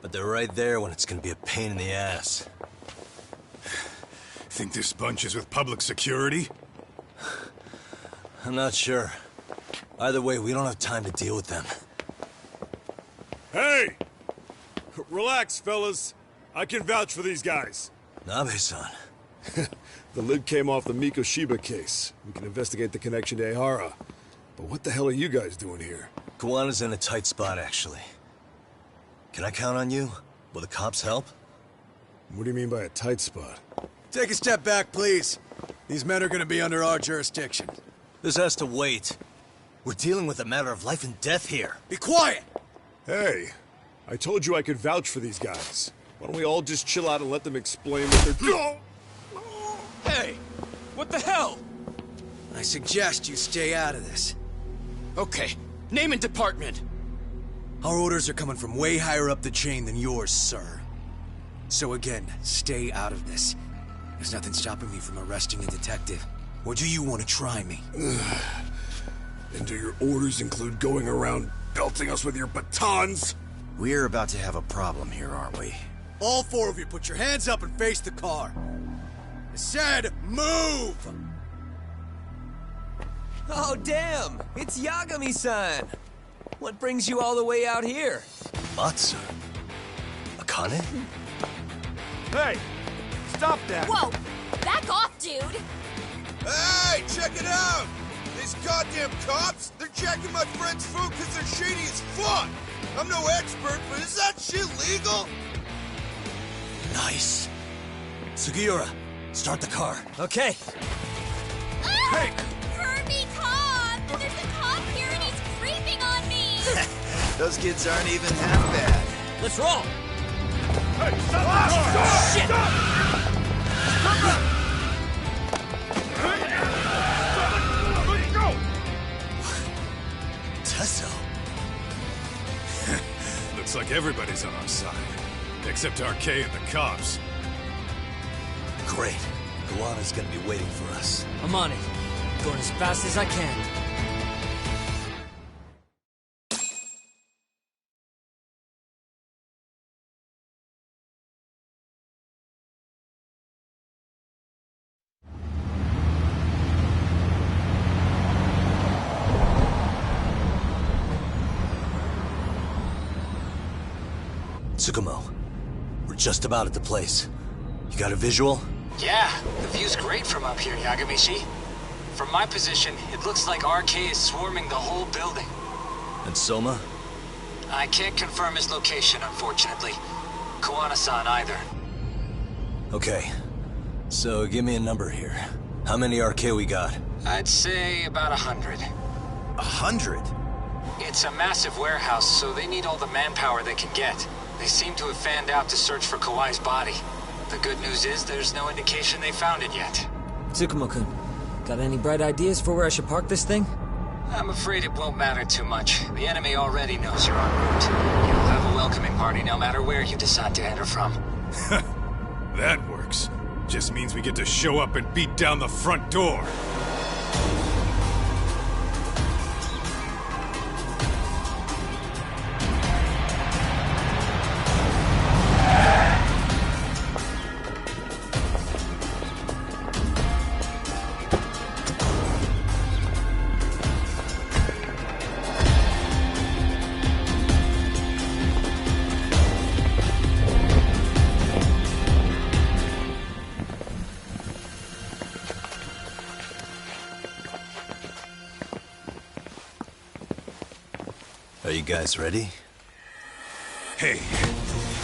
But they're right there when it's gonna be a pain in the ass. Think this bunch is with public security? I'm not sure. Either way, we don't have time to deal with them. Hey! Relax, fellas. I can vouch for these guys. Nabe-san. The lid came off the Mikoshiba case. We can investigate the connection to Ehara. But what the hell are you guys doing here? Kawana's in a tight spot, actually. Can I count on you? Will the cops help? What do you mean by a tight spot? Take a step back, please. These men are gonna be under our jurisdiction. This has to wait. We're dealing with a matter of life and death here. Be quiet! Hey, I told you I could vouch for these guys. Why don't we all just chill out and let them explain what they're doing? Hey! What the hell? I suggest you stay out of this. Okay, name and department. Our orders are coming from way higher up the chain than yours, sir. So again, stay out of this. There's nothing stopping me from arresting a detective. Or do you want to try me? And do your orders include going around belting us with your batons? We're about to have a problem here, aren't we? All four of you, put your hands up and face the car. I said, move! Oh, damn! It's Yagami-san! What brings you all the way out here? Matsu? Akane? Hey! Stop that! Whoa! Back off, dude! Hey, check it out! These goddamn cops, they're checking my friend's food because they're shady as fuck! I'm no expert, but is that shit legal? Nice. Sugiura, start the car. Okay. Hey! Kirby, cop! There's a cop here and he's creeping on me! Those kids aren't even half bad. Let's roll! Hey, stop the car! Shit! Tesso. Looks like everybody's on our side. Except RK and the cops. Great. Kawana's gonna be waiting for us. I'm on it. Going as fast as I can. Tsukumo, we're just about at the place. You got a visual? Yeah, the view's great from up here, Yagamishi. From my position, it looks like RK is swarming the whole building. And Soma? I can't confirm his location, unfortunately. Kawana-san either. Okay. So give me a number here. How many RK we got? I'd say about 100. 100? It's a massive warehouse, so they need all the manpower they can get. They seem to have fanned out to search for Kawai's body. The good news is there's no indication they found it yet. Tsukumo-kun, got any bright ideas for where I should park this thing? I'm afraid it won't matter too much. The enemy already knows you're en route. You'll have a welcoming party no matter where you decide to enter from. That works. Just means we get to show up and beat down the front door. Are you guys ready? Hey,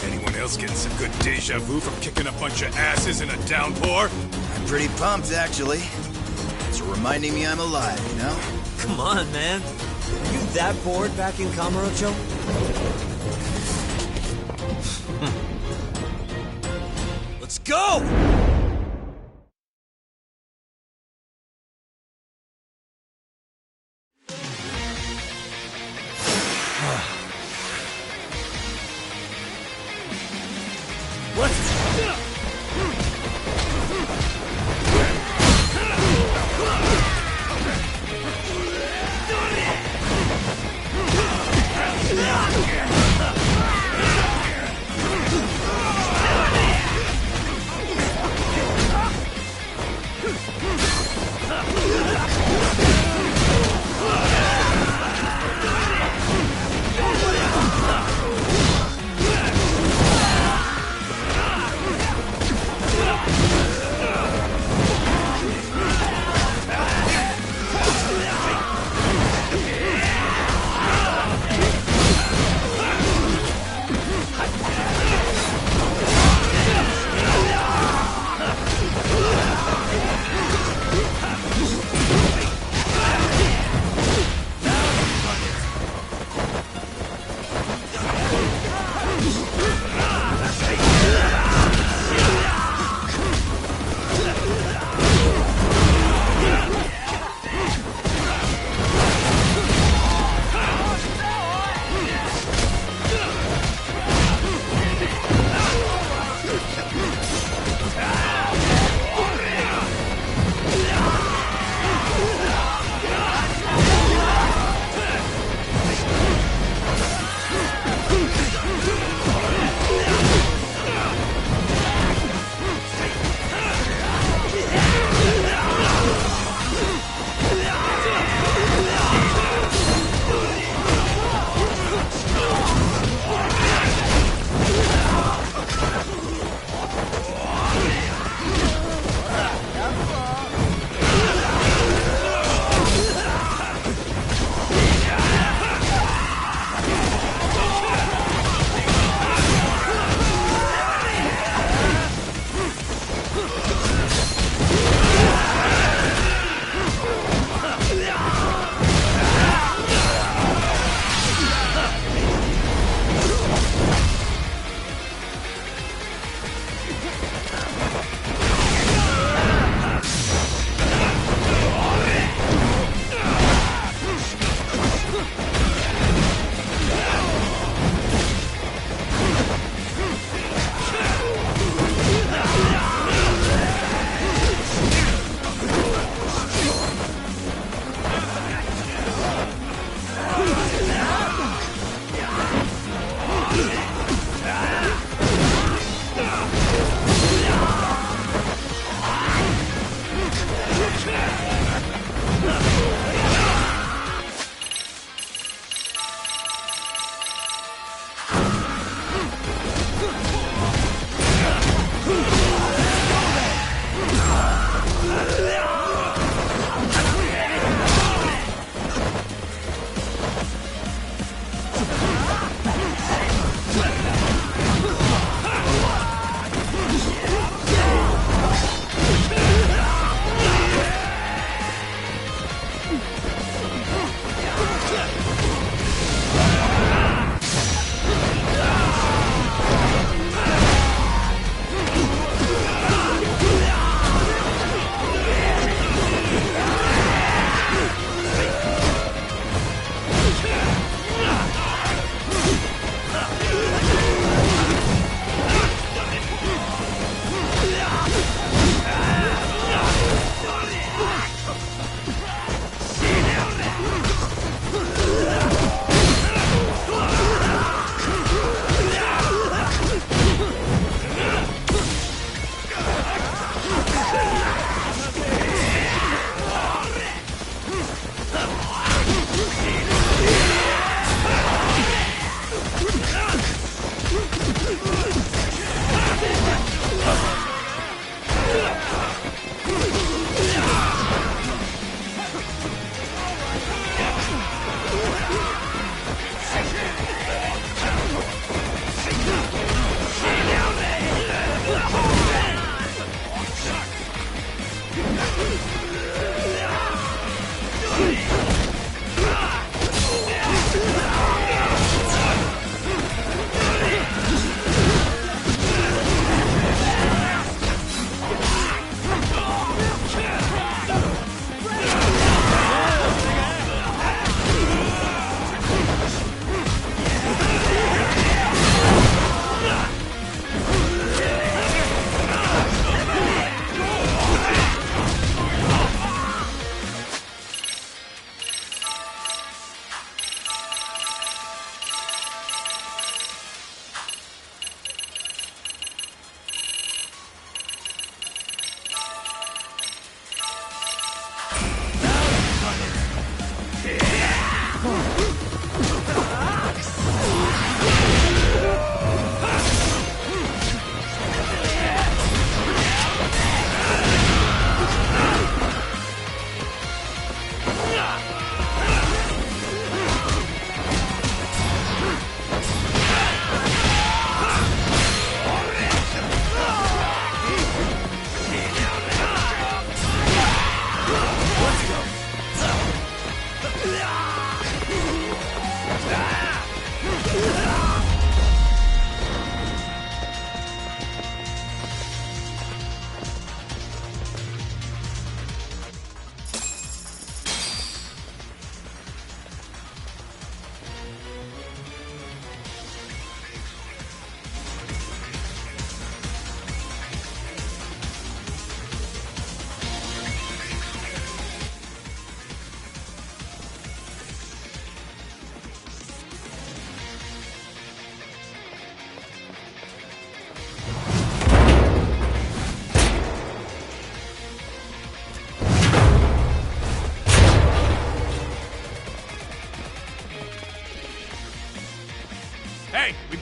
anyone else getting some good deja vu from kicking a bunch of asses in a downpour? I'm pretty pumped, actually. It's reminding me I'm alive, you know? Come on, man. Are you that bored back in Kamurocho? Let's go!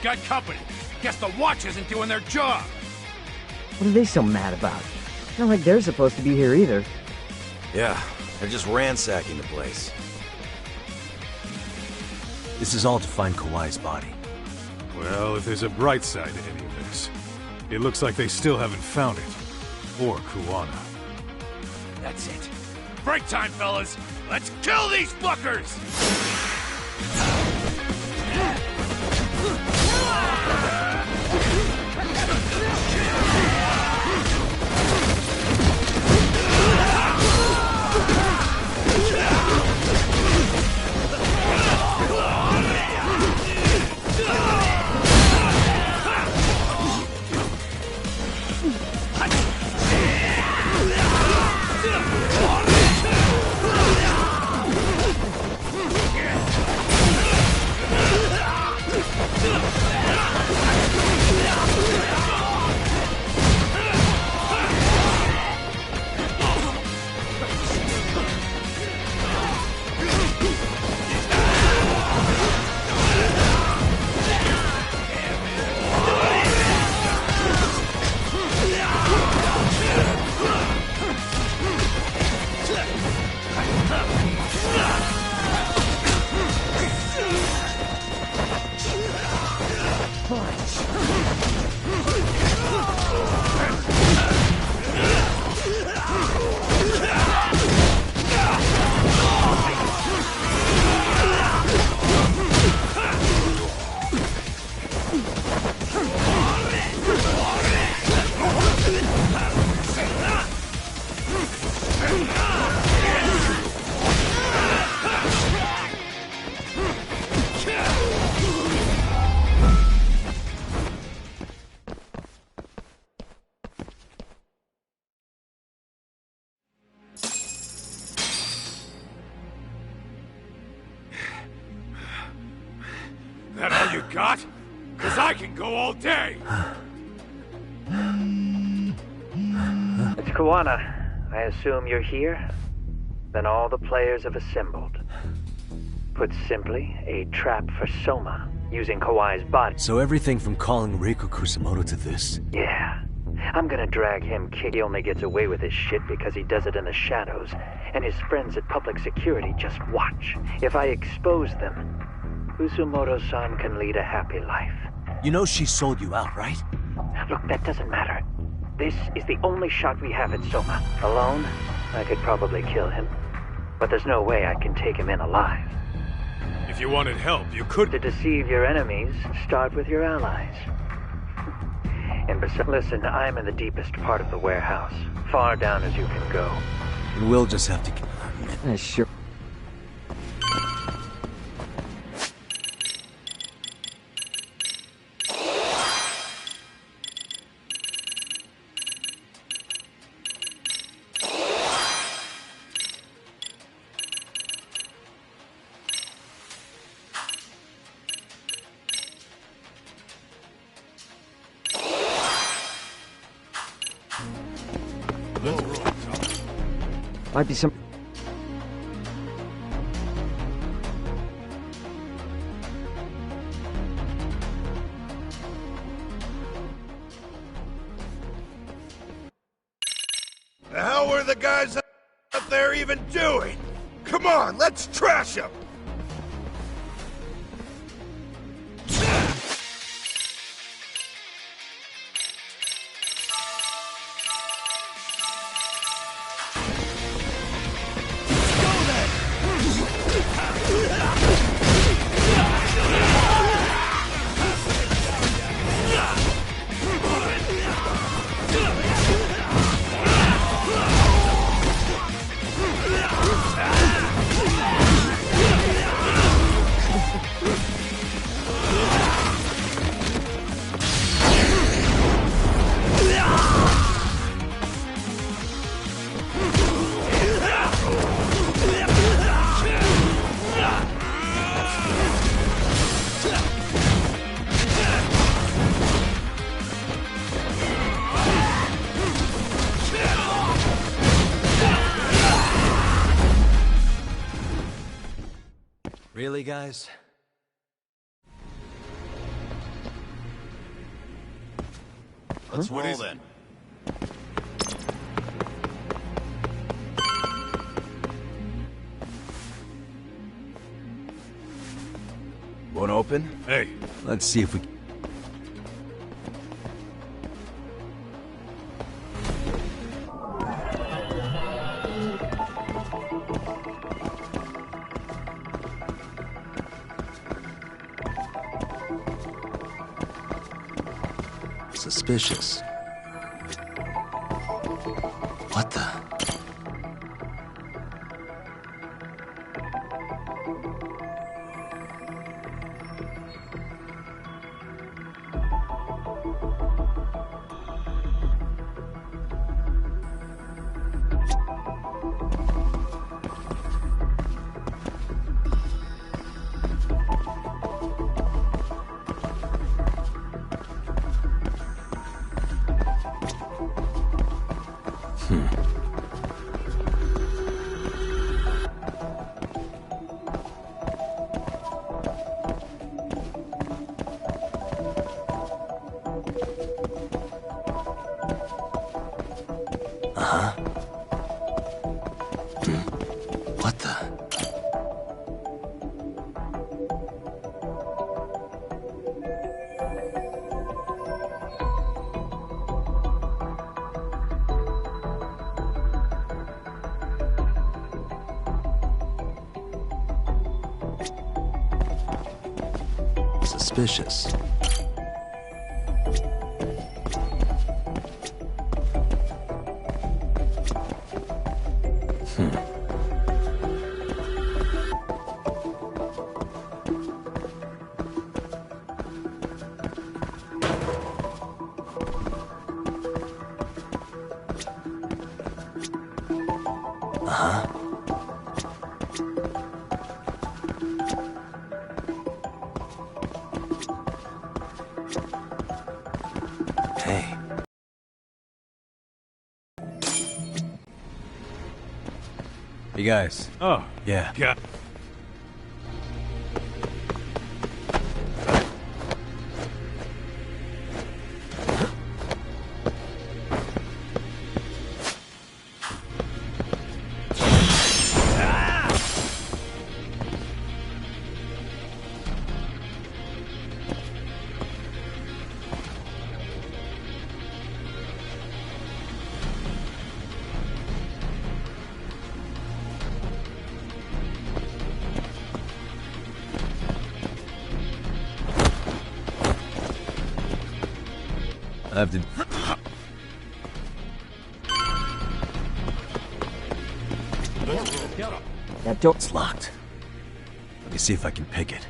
got company. Guess the watch isn't doing their job. What are they so mad about? Not like they're supposed to be here either. Yeah, they're just ransacking the place. This is all to find Kawai's body. Well, if there's a bright side to any of this, it looks like they still haven't found it. Or Kuwana. That's it. Break time, fellas! Let's kill these fuckers! That all you got? 'Cause I can go all day! It's Kuwana. I assume you're here? Then all the players have assembled. Put simply, a trap for Soma, using Kawai's body. So everything from calling Reiko Kusumoto to this? Yeah. I'm gonna drag him kick. He only gets away with his shit because he does it in the shadows. And his friends at public security just watch. If I expose them, Kusumoto-san can lead a happy life. You know she sold you out, right? Look, that doesn't matter. This is the only shot we have at Soma. Alone, I could probably kill him. But there's no way I can take him in alive. If you wanted help, you could... To deceive your enemies, start with your allies. And listen, I'm in the deepest part of the warehouse. Far down as you can go. And we'll just have to... Sure. Might be some... The hell were the guys up there even doing? Come on, let's trash them! Really, guys? Let's roll then. Won't open? Hey. Let's see if we... Suspicious. What the? What the? Suspicious. Hey. Hey guys. Oh. Yeah. God. I have to... That door's It's locked. Let me see if I can pick it.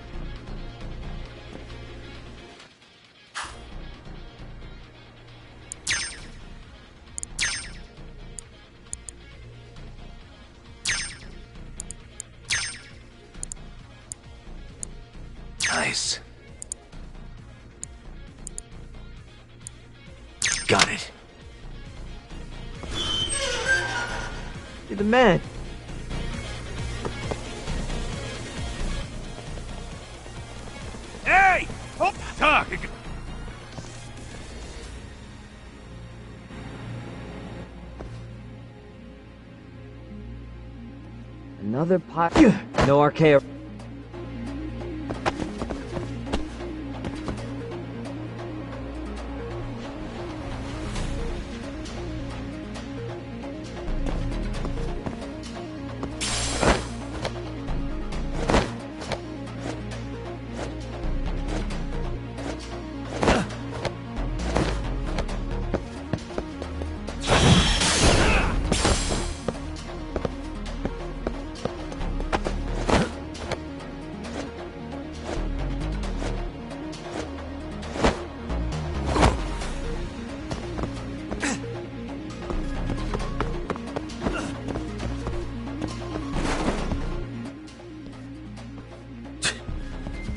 Nice. Got it. You're the man. Hey! Oh, talk. Another pot. No archaea.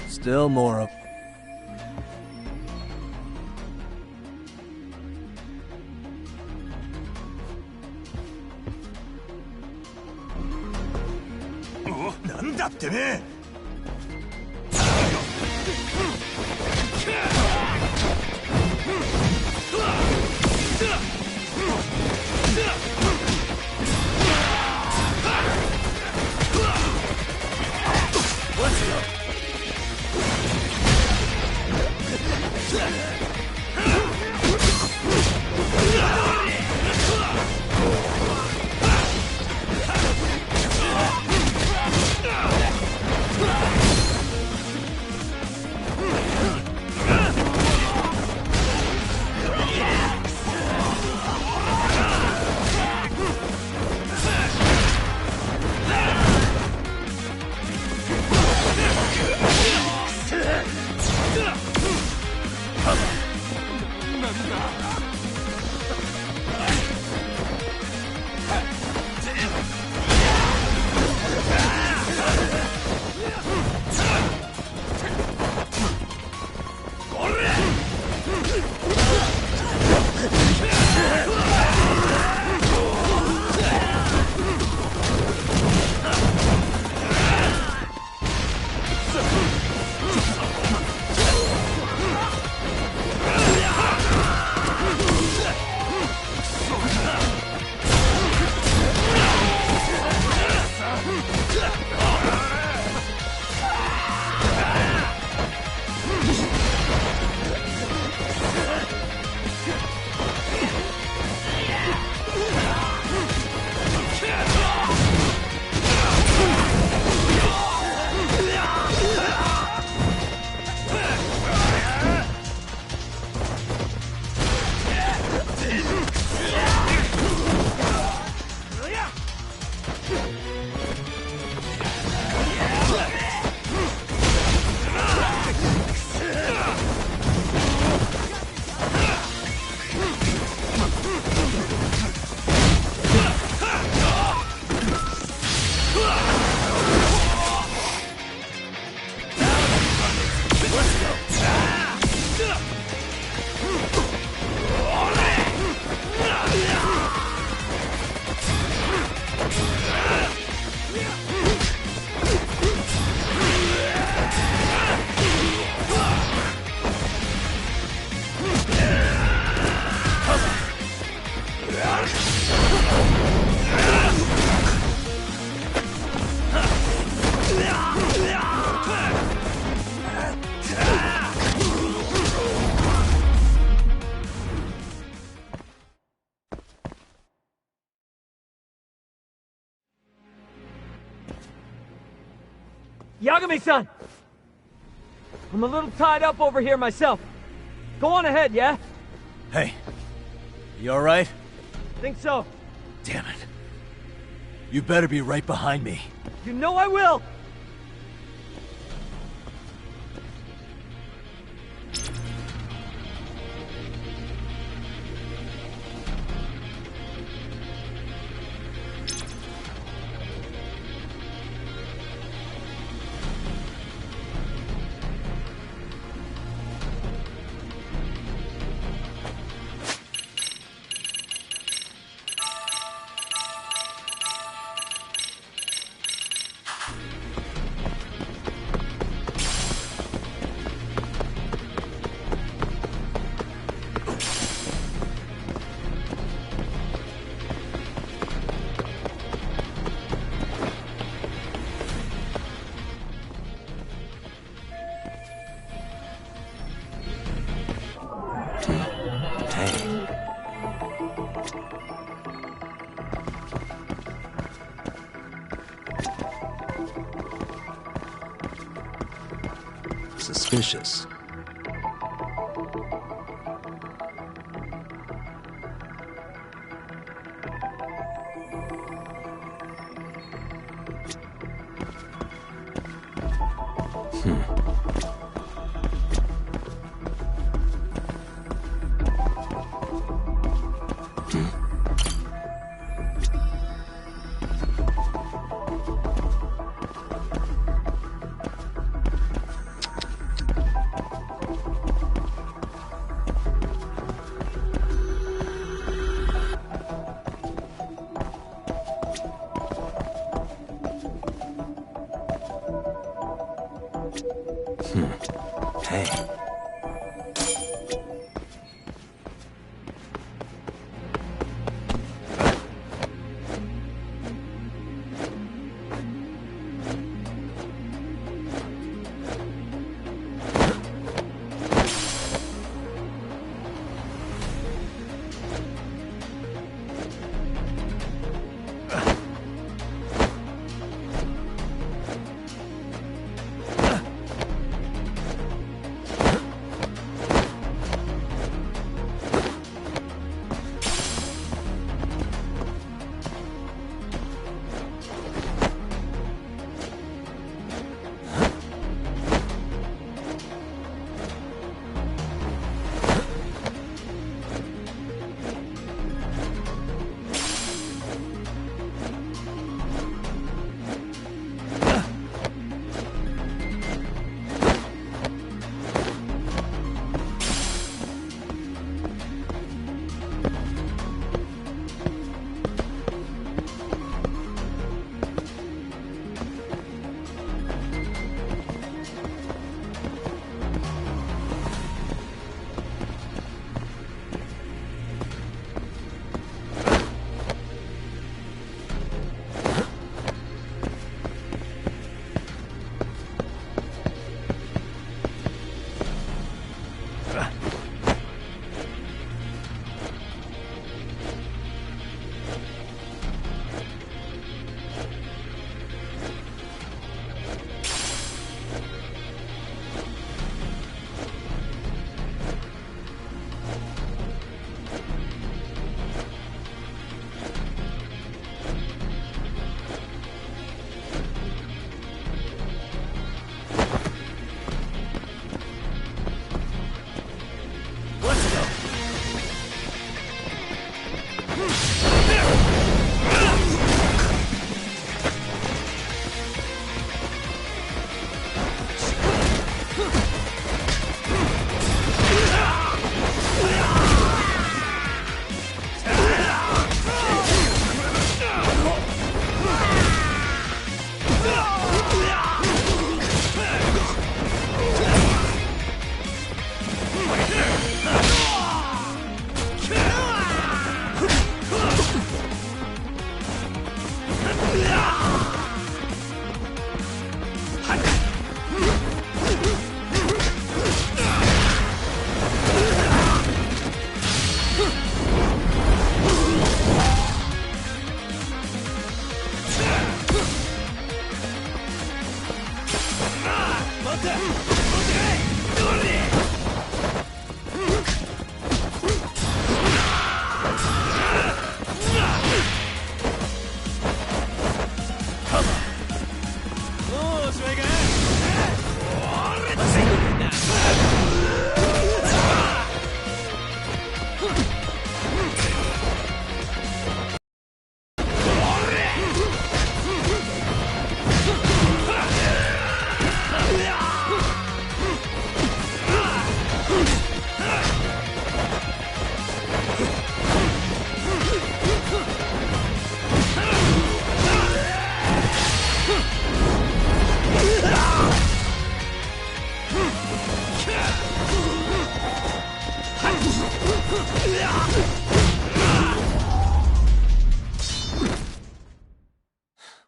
Still more of...なんだってね。Yagami-san! I'm a little tied up over here myself. Go on ahead, yeah? Hey, you alright? Think so. Damn it. You better be right behind me. You know I will! Suspicious.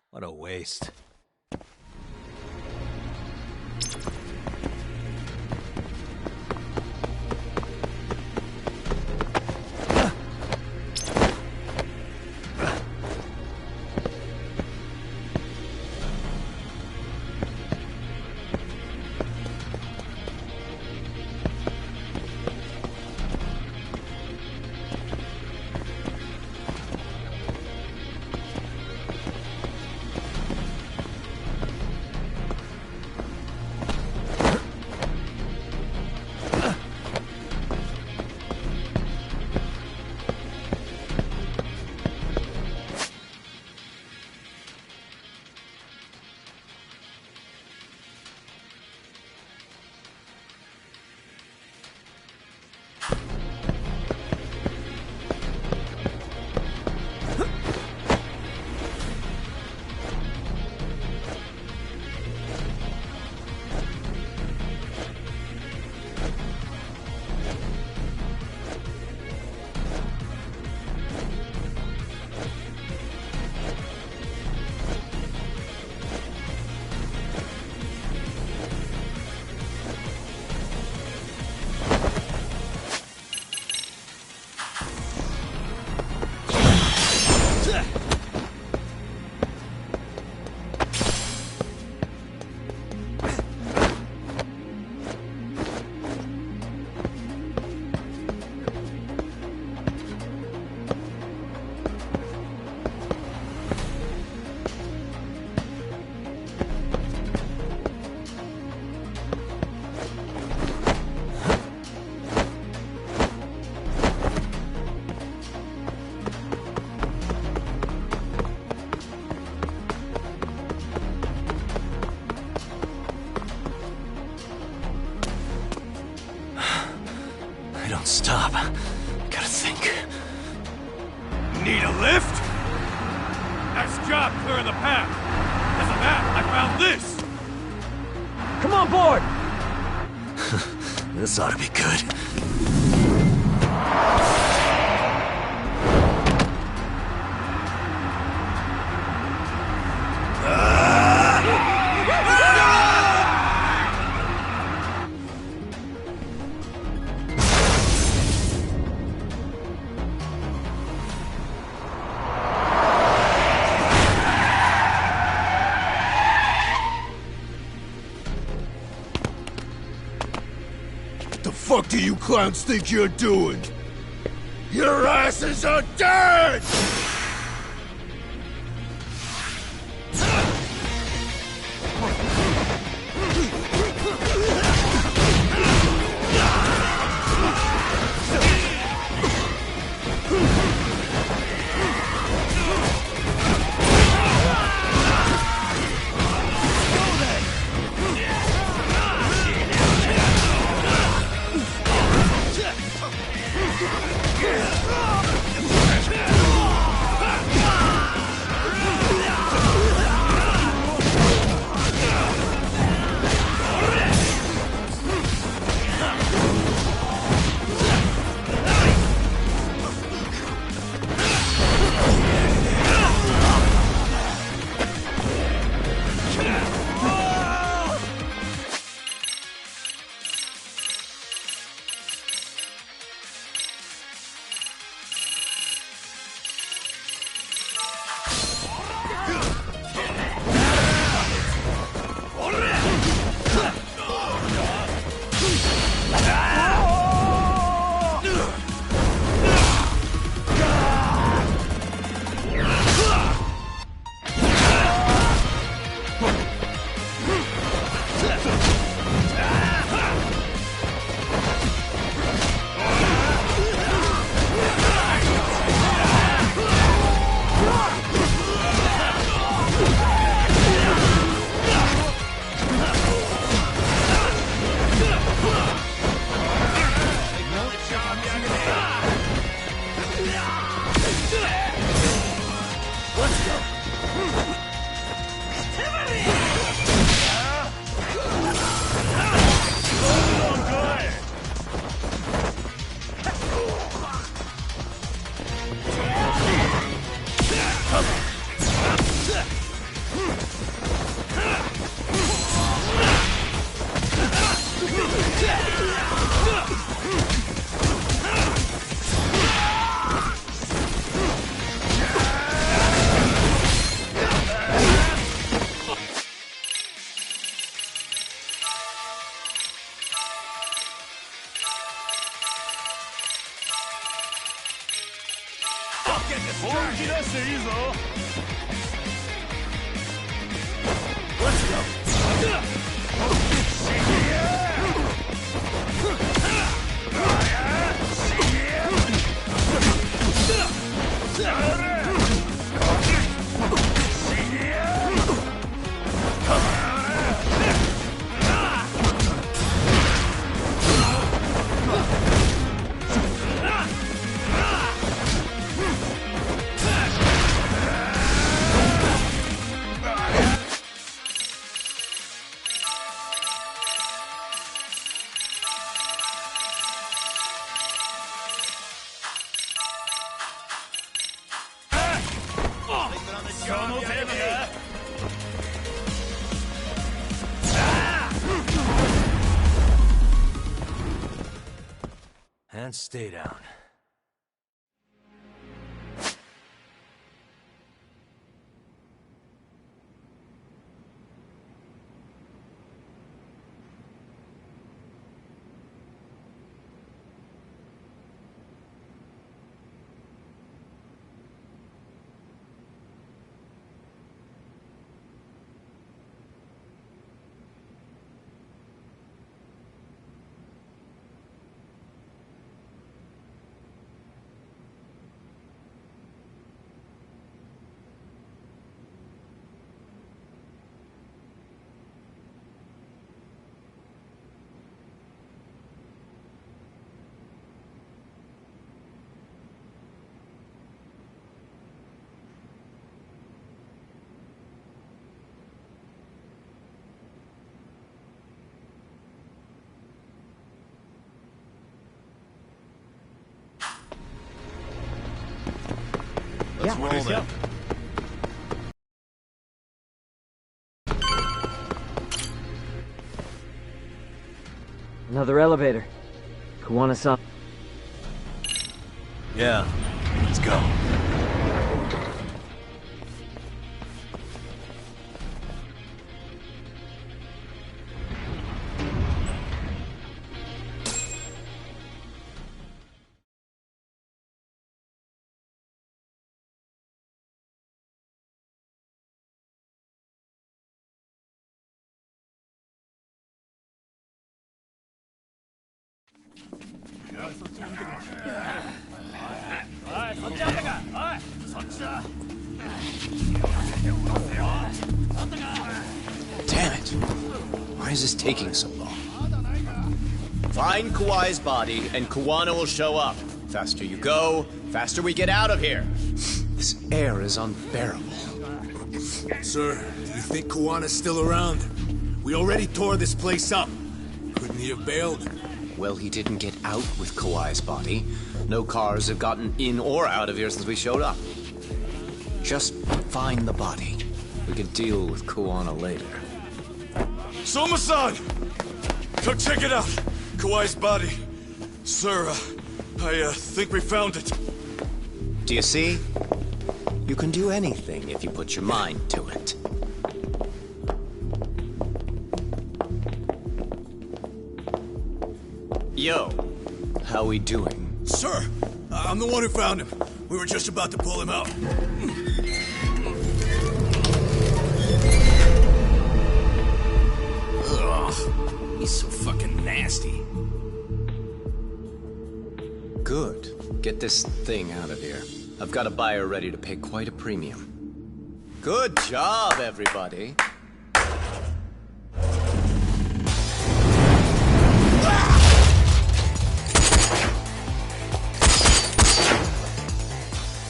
What a waste. Don't stop. Gotta think. Need a lift? Nice job clearing the path. As of that, I found this. Come on board! This ought to be good. The fuck do you clowns think you're doing? Your asses are dead! And stay down. Let's roll then. Another elevator. Kuwana-san. Yeah, let's go. Damn it! Why is this taking so long? Find Kawai's body, and Kuwana will show up. Faster you go, faster we get out of here. This air is unbearable. Sir, do you think Kuwana's still around? We already tore this place up. Couldn't he have bailed? Well, he didn't get out with Kawai's body. No cars have gotten in or out of here since we showed up. Just find the body. We can deal with Kuwana later. Soma-san! Come check it out! Kawai's body. Sir, I think we found it. Do you see? You can do anything if you put your mind to it. Yo, how we doing? Sir, I'm the one who found him. We were just about to pull him out. Ugh, he's so fucking nasty. Good. Get this thing out of here. I've got a buyer ready to pay quite a premium. Good job, everybody.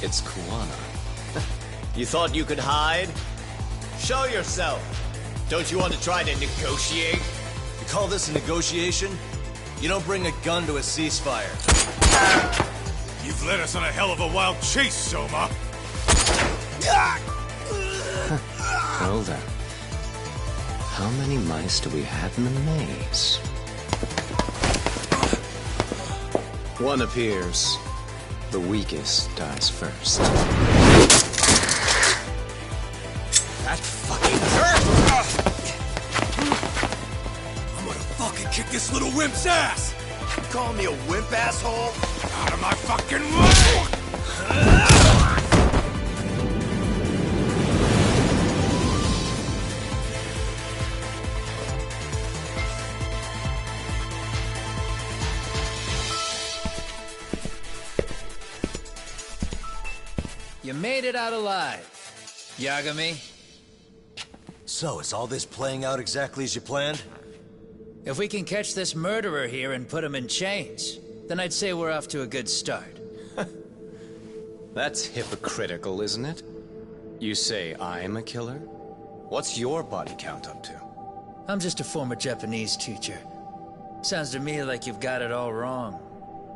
It's Kuwana. You thought you could hide? Show yourself! Don't you want to try to negotiate? You call this a negotiation? You don't bring a gun to a ceasefire. You've led us on a hell of a wild chase, Soma! Well then. How many mice do we have in the maze? One appears. The weakest dies first. That fucking hurt! I'm gonna fucking kick this little wimp's ass! You calling me a wimp, asshole? Out of my fucking way! You made it out alive, Yagami. So, is all this playing out exactly as you planned? If we can catch this murderer here and put him in chains, then I'd say we're off to a good start. That's hypocritical, isn't it? You say I'm a killer? What's your body count up to? I'm just a former Japanese teacher. Sounds to me like you've got it all wrong.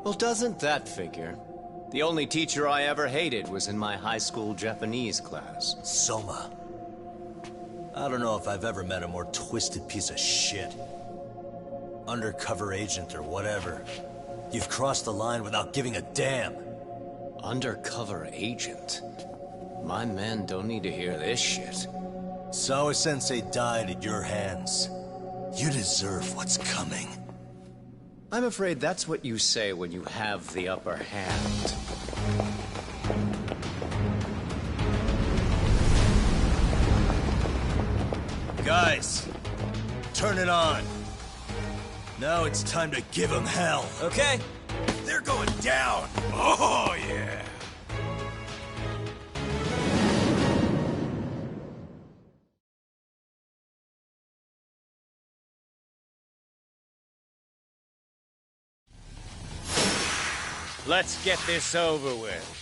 Well, doesn't that figure? The only teacher I ever hated was in my high school Japanese class. Soma. I don't know if I've ever met a more twisted piece of shit. Undercover agent or whatever. You've crossed the line without giving a damn. Undercover agent? My men don't need to hear this shit. Sawa-sensei died at your hands. You deserve what's coming. I'm afraid that's what you say when you have the upper hand. Guys, turn it on. Now it's time to give them hell. Okay. They're going down. Oh, yeah. Let's get this over with.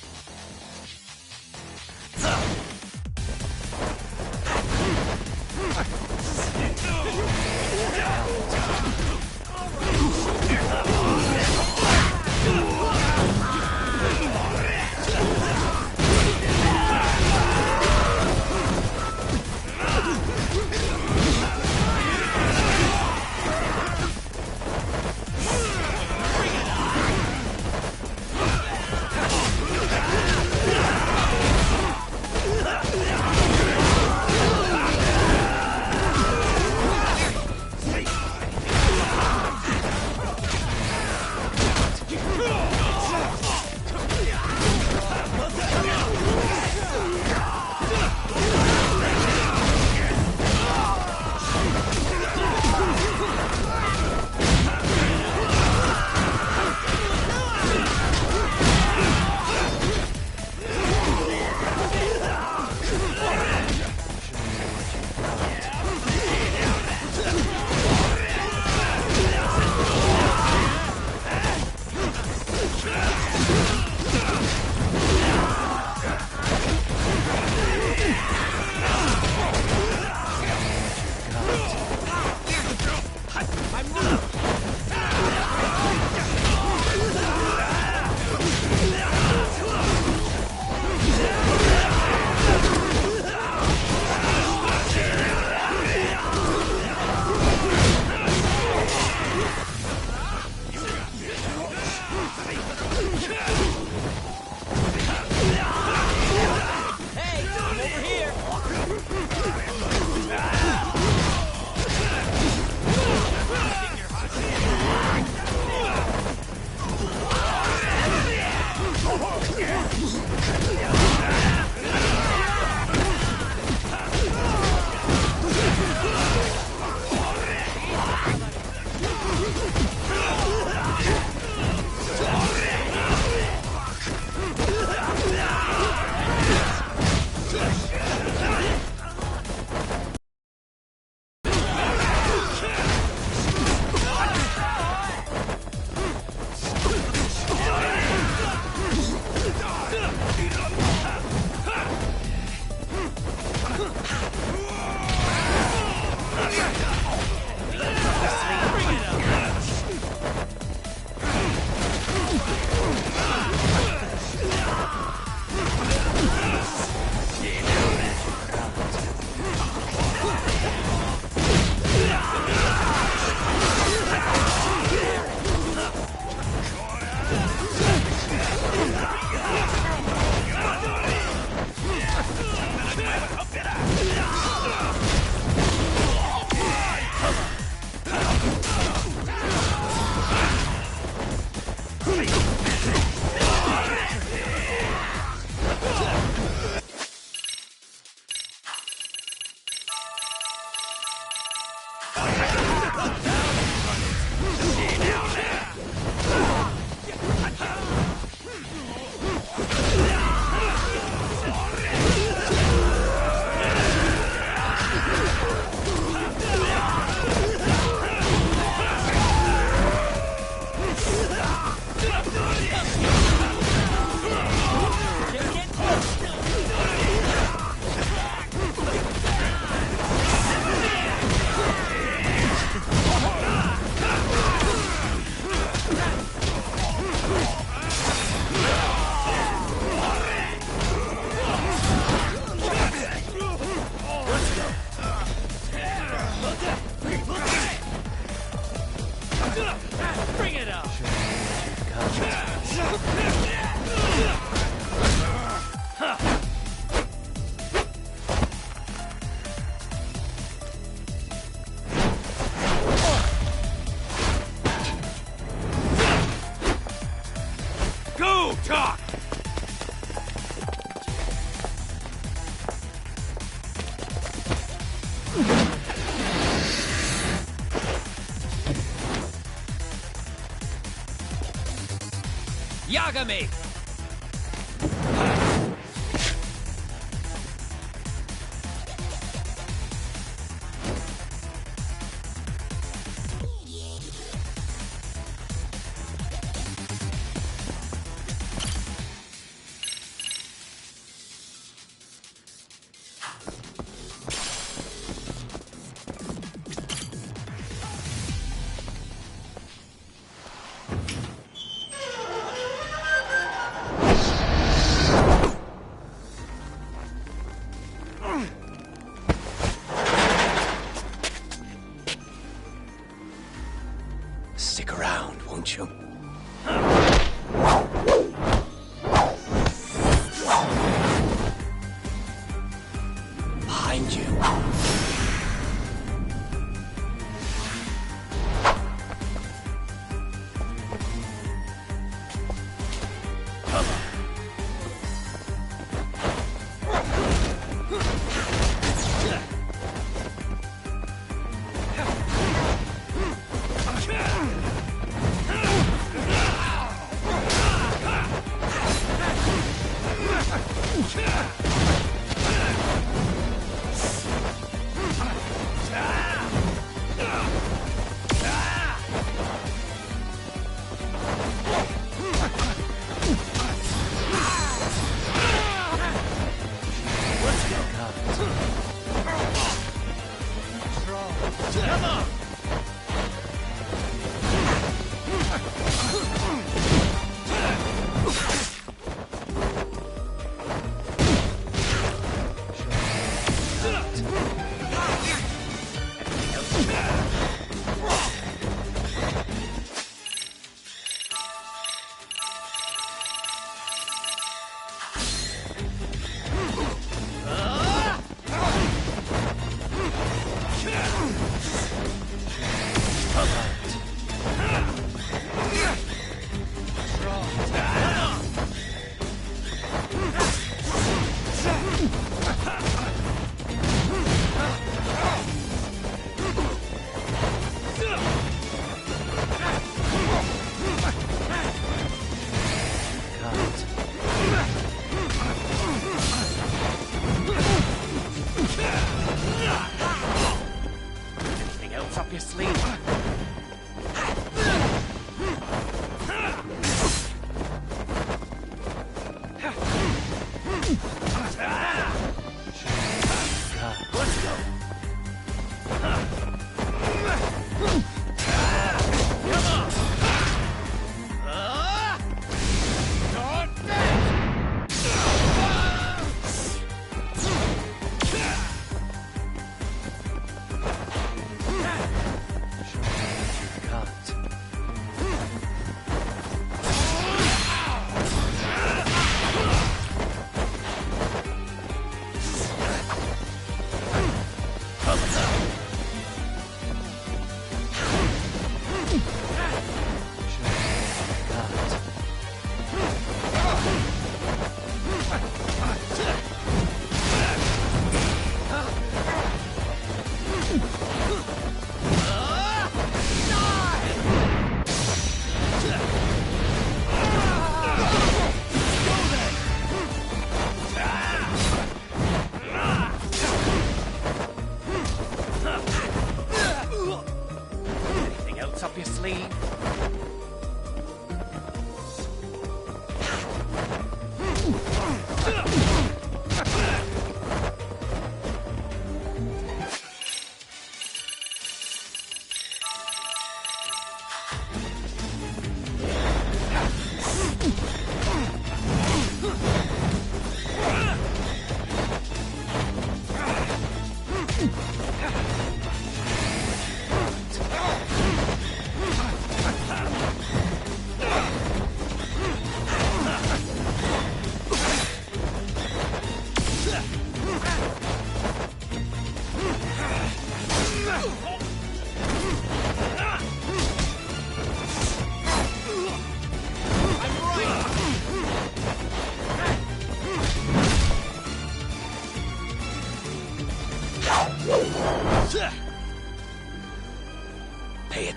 talk! Yagami!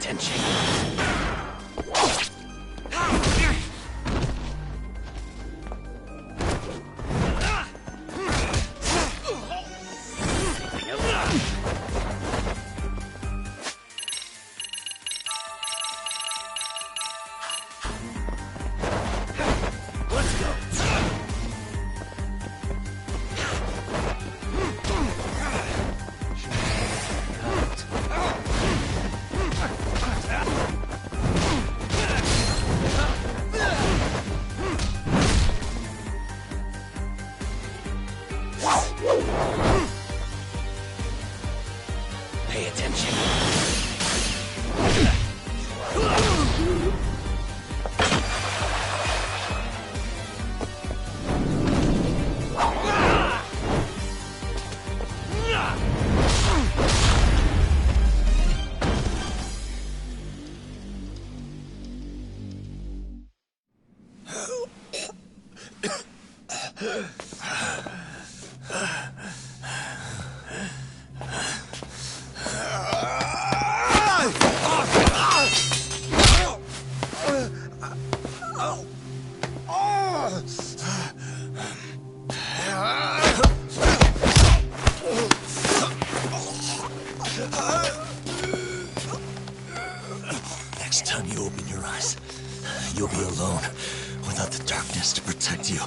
attention. Pay attention. Next time you open your eyes, you'll be alone without the darkness to protect you.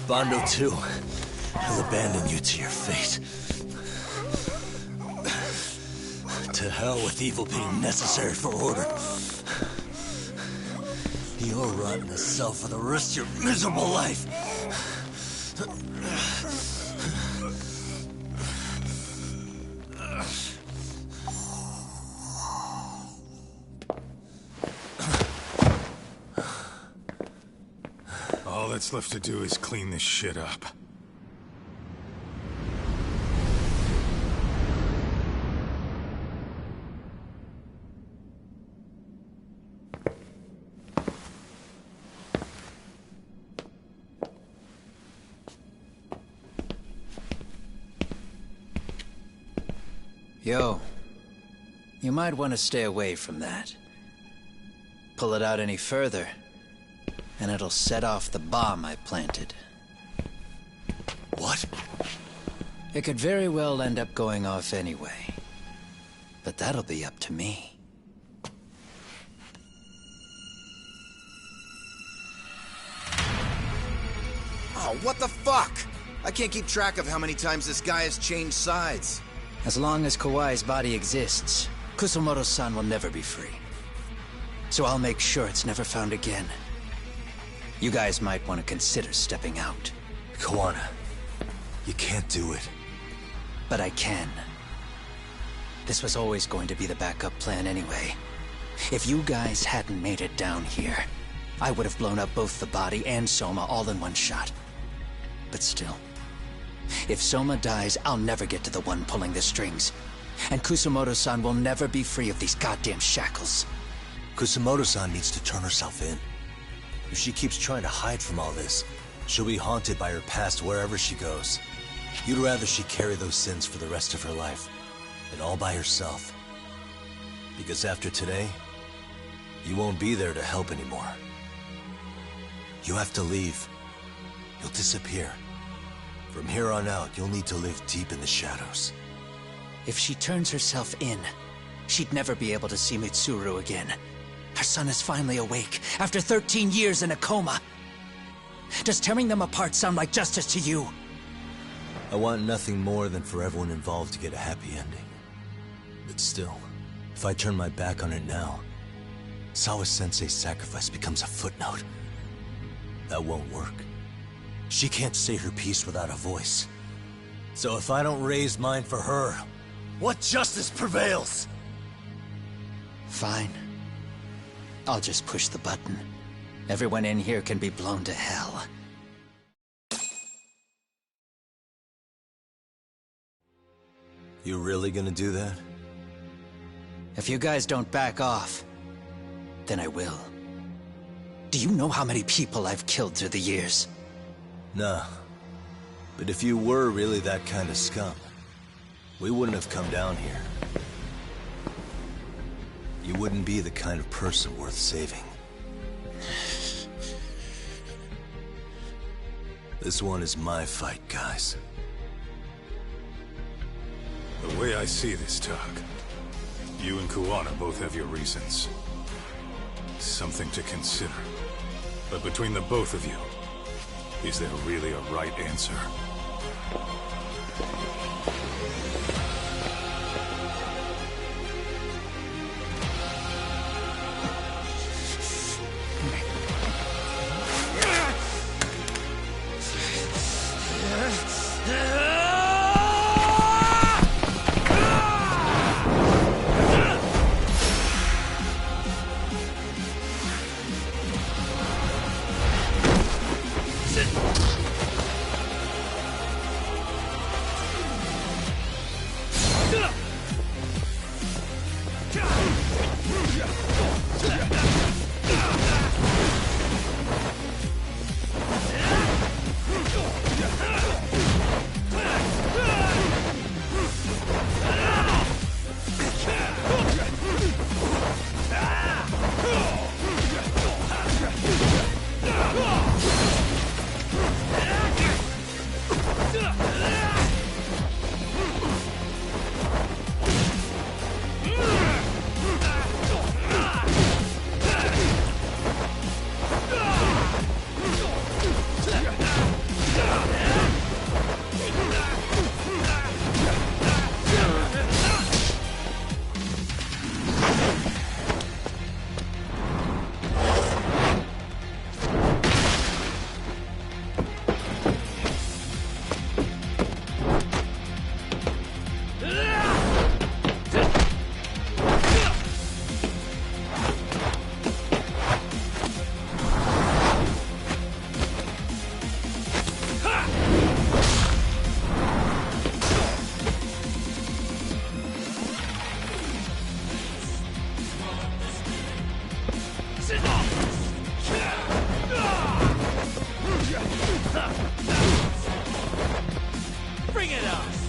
Bando too. He'll abandon you to your fate. To hell with evil being necessary for order. You'll rot in a cell for the rest of your miserable life. All that's left to do is clean this shit up. Yo, you might want to stay away from that. Pull it out any further, and it'll set off the bomb I planted. What? It could very well end up going off anyway. But that'll be up to me. Oh, what the fuck? I can't keep track of how many times this guy has changed sides. As long as Kawai's body exists, Kusumoto-san will never be free. So I'll make sure it's never found again. You guys might want to consider stepping out. Kawana, you can't do it. But I can. This was always going to be the backup plan anyway. If you guys hadn't made it down here, I would have blown up both the body and Soma all in one shot. But still, if Soma dies, I'll never get to the one pulling the strings. And Kusumoto-san will never be free of these goddamn shackles. Kusumoto-san needs to turn herself in. If she keeps trying to hide from all this, she'll be haunted by her past wherever she goes. You'd rather she carry those sins for the rest of her life, and all by herself. Because after today, you won't be there to help anymore. You have to leave. You'll disappear. From here on out, you'll need to live deep in the shadows. If she turns herself in, she'd never be able to see Mitsuru again. Her son is finally awake, after 13 years in a coma. Does tearing them apart sound like justice to you? I want nothing more than for everyone involved to get a happy ending. But still, if I turn my back on it now, Sawa-sensei's sacrifice becomes a footnote. That won't work. She can't say her piece without a voice. So if I don't raise mine for her, what justice prevails? Fine. I'll just push the button. Everyone in here can be blown to hell. You really gonna do that? If you guys don't back off, then I will. Do you know how many people I've killed through the years? Nah. But if you were really that kind of scum, we wouldn't have come down here. you wouldn't be the kind of person worth saving. This one is my fight, guys. The way I see this, Tug, you and Kuwana both have your reasons. Something to consider. But between the both of you, is there really a right answer? Bring it on!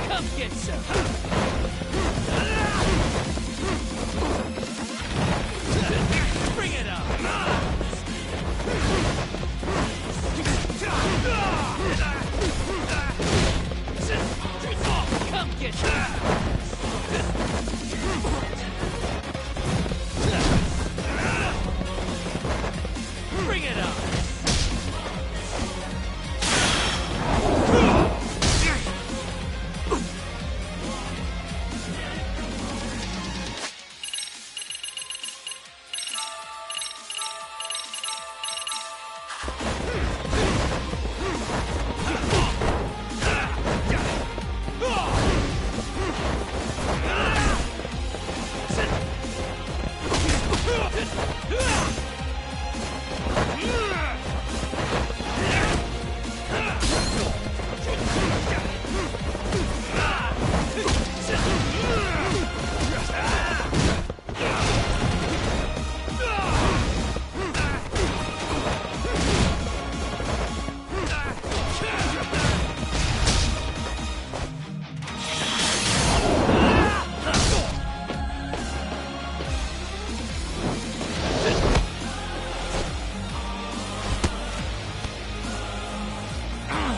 Come get some. Bring it on. Come get some. Bring it on.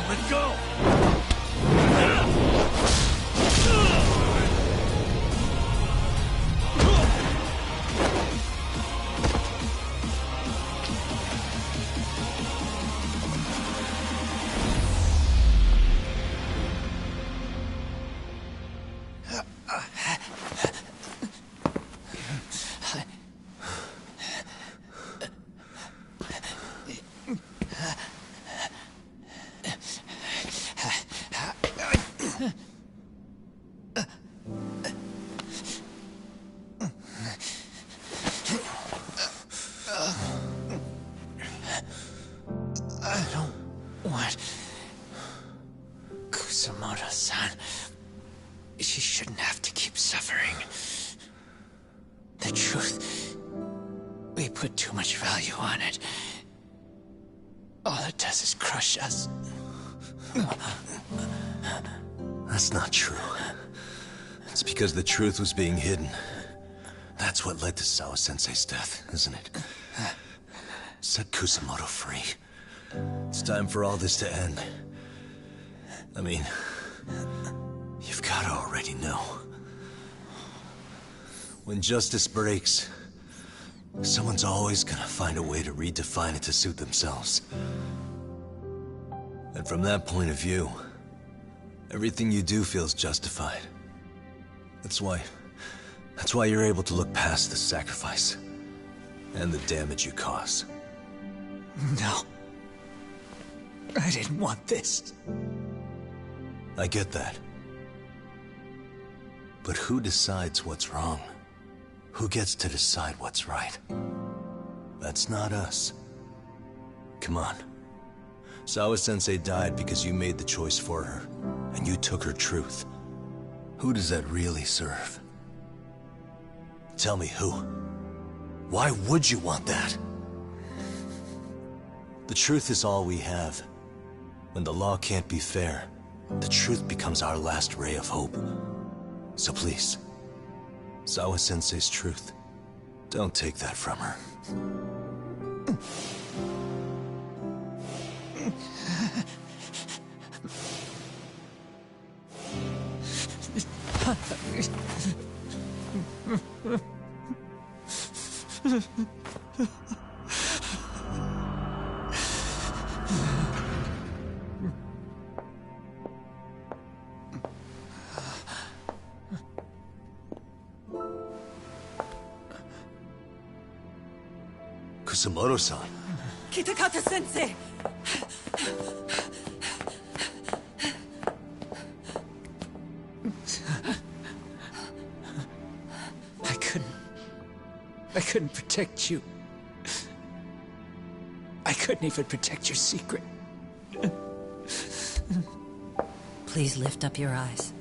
Let go! I don't want Kusamoto-san. She shouldn't have to keep suffering. The truth, we put too much value on it. All it does is crush us. That's not true. It's because the truth was being hidden. That's what led to Sawa-sensei's death, isn't it? Set Kusamoto free. It's time for all this to end. I mean, you've gotta already know. When justice breaks, someone's always gonna find a way to redefine it to suit themselves. And from that point of view, everything you do feels justified. That's why you're able to look past the sacrifice and the damage you cause. No. I didn't want this. I get that. But who decides what's wrong? Who gets to decide what's right? That's not us. Come on. Sawa-sensei died because you made the choice for her, and you took her truth. Who does that really serve? Tell me who. Why would you want that? The truth is all we have. When the law can't be fair, the truth becomes our last ray of hope. So please, Sawa-sensei's truth, don't take that from her. Kusamoto-san. Kitakata-sensei! I couldn't protect you. I couldn't even protect your secret. Please lift up your eyes.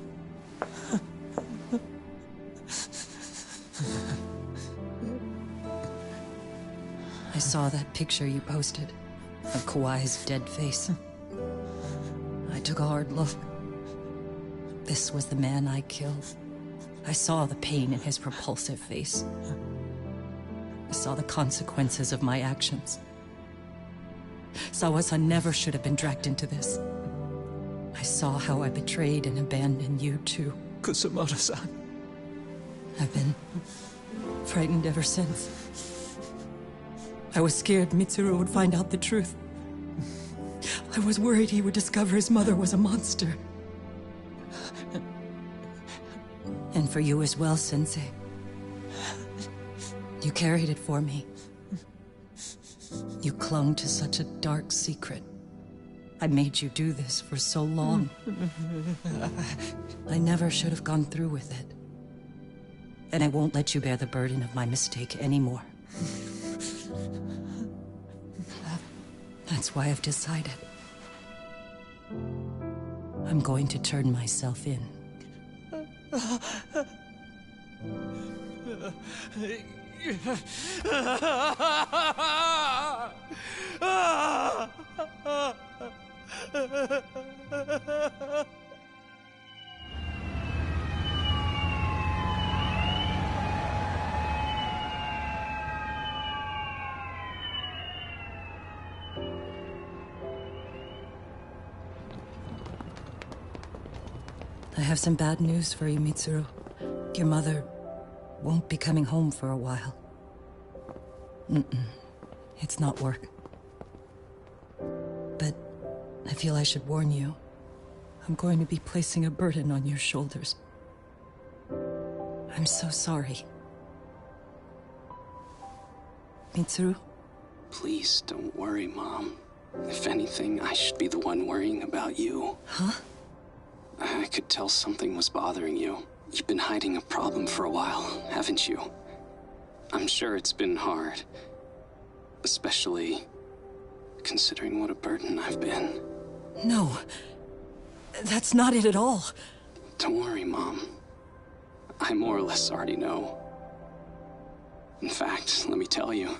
I saw that picture you posted of Kawai's dead face. I took a hard look. This was the man I killed. I saw the pain in his repulsive face. I saw the consequences of my actions. Sawa-san never should have been dragged into this. I saw how I betrayed and abandoned you too, Kusumoto-san. I've been frightened ever since. I was scared Mitsuru would find out the truth. I was worried he would discover his mother was a monster. And for you as well, Sensei. You carried it for me. You clung to such a dark secret. I made you do this for so long. I never should have gone through with it. And I won't let you bear the burden of my mistake anymore. That's why I've decided. I'm going to turn myself in. I have some bad news for you, Mitsuru. Your mother won't be coming home for a while. It's not work. But I feel I should warn you. I'm going to be placing a burden on your shoulders. I'm so sorry. Mitsuru? Please don't worry, Mom. If anything, I should be the one worrying about you. Huh? I could tell something was bothering you. You've been hiding a problem for a while, haven't you? I'm sure it's been hard. Especially considering what a burden I've been. No. That's not it at all. Don't worry, Mom. I more or less already know. In fact, let me tell you.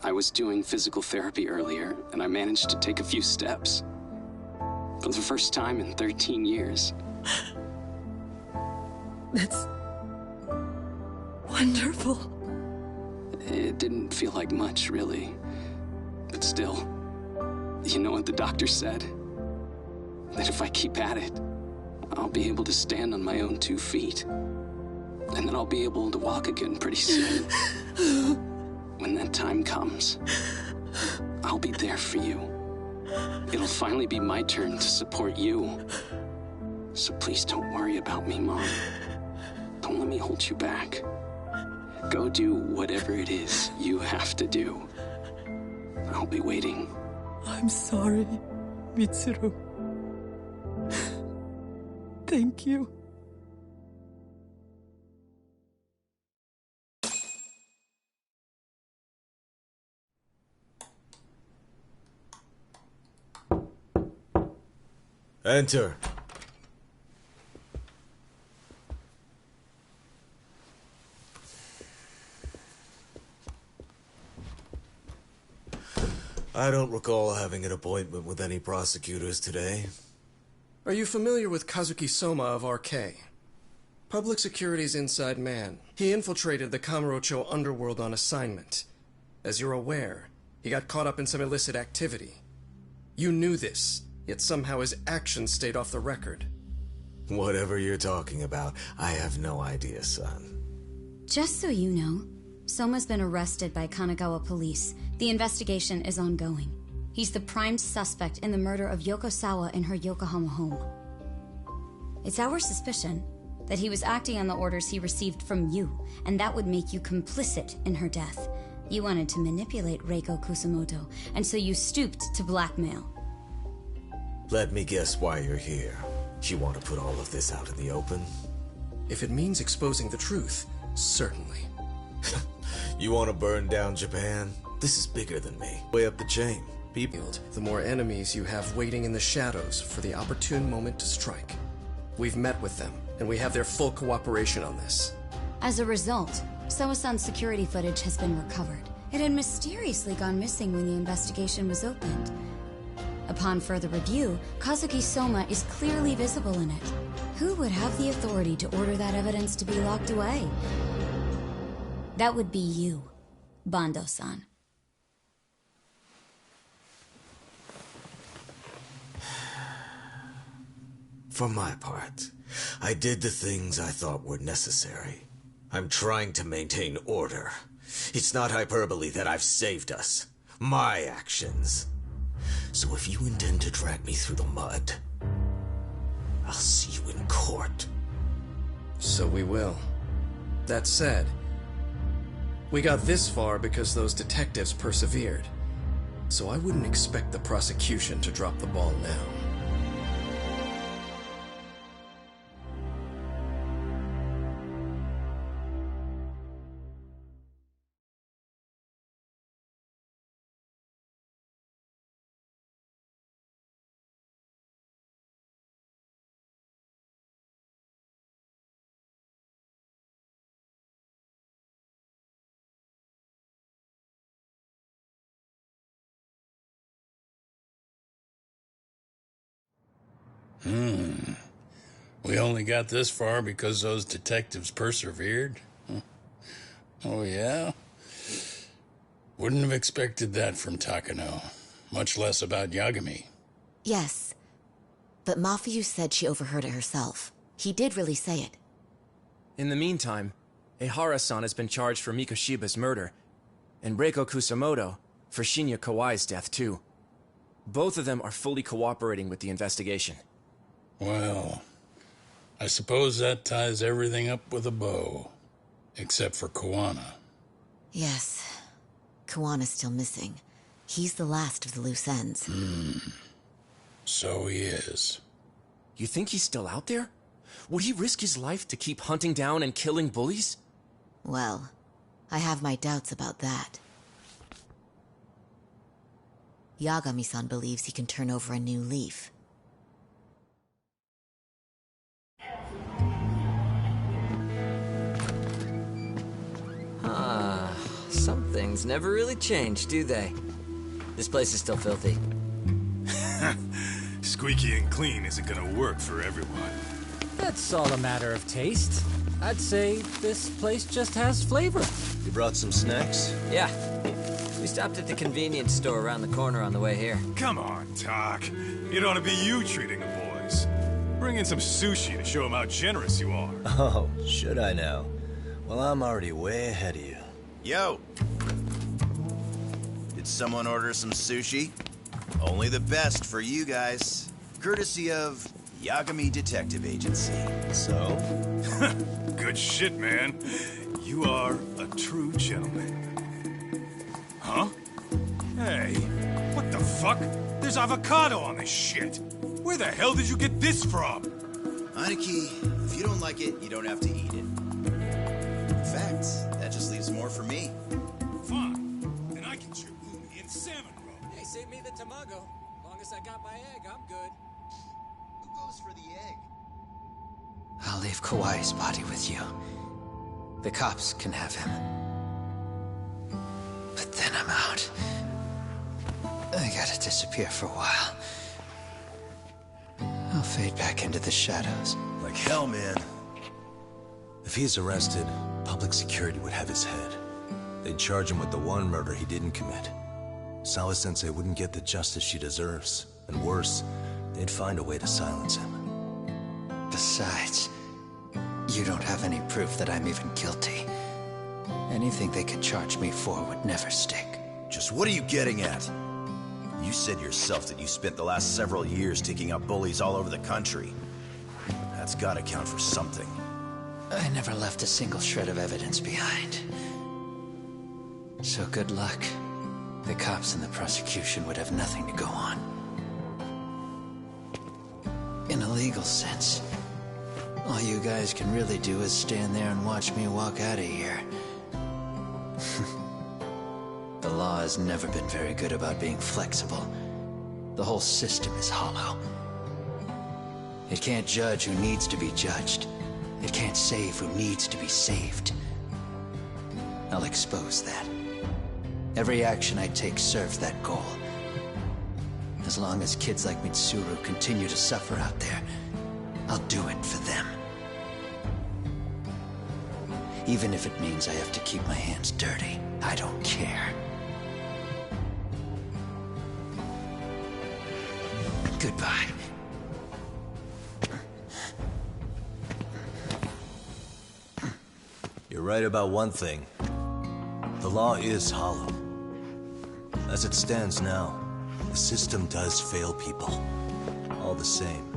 I was doing physical therapy earlier, and I managed to take a few steps. For the first time in 13 years. That's wonderful. It didn't feel like much, really. But still, you know what the doctor said? That if I keep at it, I'll be able to stand on my own 2 feet. And then I'll be able to walk again pretty soon. When that time comes, I'll be there for you. It'll finally be my turn to support you. So please don't worry about me, Mom. Don't let me hold you back. Go do whatever it is you have to do. I'll be waiting. I'm sorry, Mitsuru. Thank you. Enter. I don't recall having an appointment with any prosecutors today. Are you familiar with Kazuki Soma of RK? Public Security's inside man. He infiltrated the Kamurocho underworld on assignment. As you're aware, he got caught up in some illicit activity. You knew this, yet somehow his actions stayed off the record. Whatever you're talking about, I have no idea, son. Just so you know, Soma's been arrested by Kanagawa police. The investigation is ongoing. He's the prime suspect in the murder of Yoko Sawa in her Yokohama home. It's our suspicion that he was acting on the orders he received from you, and that would make you complicit in her death. You wanted to manipulate Reiko Kusumoto, and so you stooped to blackmail. Let me guess why you're here. You want to put all of this out in the open? If it means exposing the truth, certainly. You want to burn down Japan? This is bigger than me. Way up the chain. The more enemies you have waiting in the shadows for the opportune moment to strike. We've met with them, and we have their full cooperation on this. As a result, Soa-san's security footage has been recovered. It had mysteriously gone missing when the investigation was opened. Upon further review, Kazuki Soma is clearly visible in it. Who would have the authority to order that evidence to be locked away? That would be you, Bando-san. For my part, I did the things I thought were necessary. I'm trying to maintain order. It's not hyperbole that I've saved us. My actions. So if you intend to drag me through the mud, I'll see you in court. So we will. That said, we got this far because those detectives persevered. So I wouldn't expect the prosecution to drop the ball now. We only got this far because those detectives persevered? Oh, yeah? Wouldn't have expected that from Takano. Much less about Yagami. Yes. But Mafuyu said she overheard it herself. He did really say it. In the meantime, Ehara-san has been charged for Mikoshiba's murder, and Reiko Kusamoto for Shinya Kawai's death, too. Both of them are fully cooperating with the investigation. Well, I suppose that ties everything up with a bow. Except for Kawana. Yes. Kawana's still missing. He's the last of the loose ends. So he is. You think he's still out there? Would he risk his life to keep hunting down and killing bullies? Well, I have my doubts about that. Yagami-san believes he can turn over a new leaf. Some things never really change, do they? This place is still filthy. Squeaky and clean isn't gonna work for everyone. That's all a matter of taste. I'd say this place just has flavor. You brought some snacks? Yeah. We stopped at the convenience store around the corner on the way here. Come on, Doc. It ought to be you treating the boys. Bring in some sushi to show them how generous you are. Oh, should I now? Well, I'm already way ahead of you. Yo! Did someone order some sushi? Only the best for you guys. Courtesy of Yagami Detective Agency. So? Good shit, man. You are a true gentleman. Huh? Hey, what the fuck? There's avocado on this shit. Where the hell did you get this from? Aniki, if you don't like it, you don't have to eat it. In fact, that just leaves more for me. Fine. Then I can chew umi and salmon roe. Hey, save me the tamago. Long as I got my egg, I'm good. Who goes for the egg? I'll leave Kawai's body with you. The cops can have him. But then I'm out. I gotta disappear for a while. I'll fade back into the shadows. Like hell, man. If he's arrested, public security would have his head. They'd charge him with the one murder he didn't commit. Sawa-sensei wouldn't get the justice she deserves. And worse, they'd find a way to silence him. Besides, you don't have any proof that I'm even guilty. Anything they could charge me for would never stick. Just what are you getting at? You said yourself that you spent the last several years taking out bullies all over the country. That's gotta count for something. I never left a single shred of evidence behind. So good luck. The cops and the prosecution would have nothing to go on. In a legal sense, all you guys can really do is stand there and watch me walk out of here. The law has never been very good about being flexible. The whole system is hollow. It can't judge who needs to be judged. It can't save who needs to be saved. I'll expose that. Every action I take serves that goal. As long as kids like Mitsuru continue to suffer out there, I'll do it for them. Even if it means I have to keep my hands dirty, I don't care. Goodbye. You're right about one thing. The law is hollow. As it stands now, the system does fail people. All the same,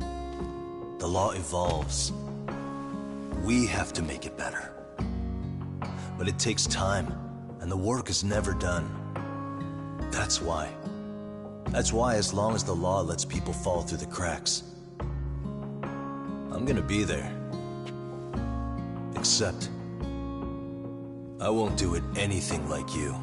the law evolves. We have to make it better. But it takes time, and the work is never done. That's why. That's why as long as the law lets people fall through the cracks, I'm gonna be there. Except, I won't do it anything like you.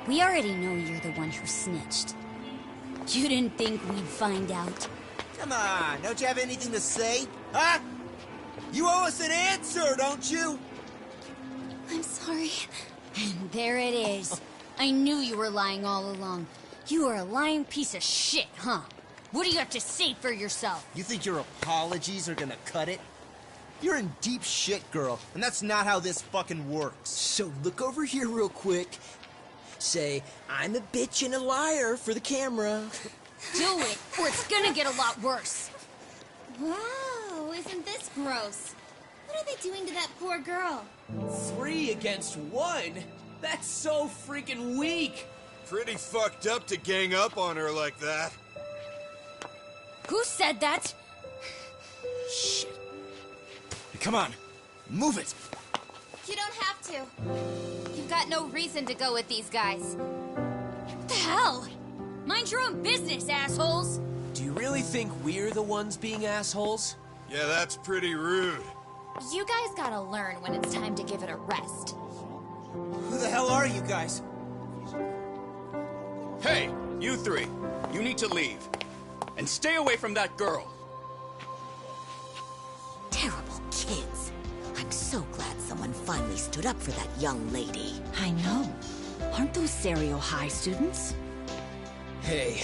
We already know you're the one who snitched. You didn't think we'd find out? Come on, don't you have anything to say? Huh? You owe us an answer, don't you? I'm sorry. And there it is. I knew you were lying all along. You are a lying piece of shit, huh? What do you have to say for yourself? You think your apologies are gonna cut it? You're in deep shit, girl, and that's not how this fucking works. So look over here real quick. Say, I'm a bitch and a liar for the camera. Do it, or it's gonna get a lot worse. Wow, isn't this gross? What are they doing to that poor girl? 3 against 1? That's so freaking weak. Pretty fucked up to gang up on her like that. Who said that? Shit. Hey, come on, move it. You don't have to. You've got no reason to go with these guys. What the hell? Mind your own business, assholes! Do you really think we're the ones being assholes? Yeah, that's pretty rude. You guys gotta learn when it's time to give it a rest. Who the hell are you guys? Hey, you 3. You need to leave. And stay away from that girl. Terrible kids. I'm so glad someone finally stood up for that young lady. I know. Aren't those Serio High students? Hey,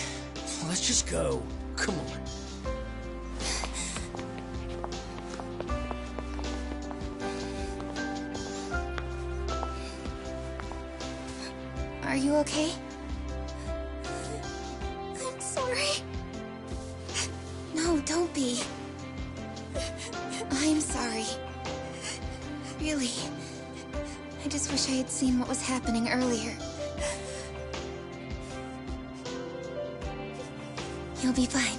let's just go. Come on. Are you okay? I'm sorry. No, don't be. I'm sorry. Really. I just wish I had seen what was happening earlier. You'll be fine.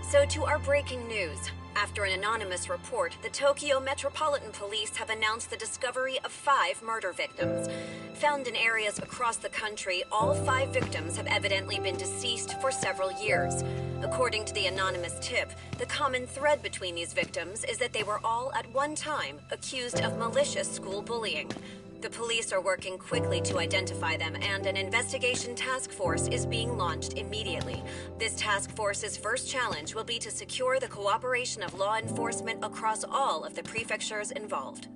So to our breaking news. After an anonymous report, the Tokyo Metropolitan Police have announced the discovery of 5 murder victims. Found in areas across the country, all 5 victims have evidently been deceased for several years. According to the anonymous tip, the common thread between these victims is that they were all at one time accused of malicious school bullying. The police are working quickly to identify them, and an investigation task force is being launched immediately. This task force's first challenge will be to secure the cooperation of law enforcement across all of the prefectures involved.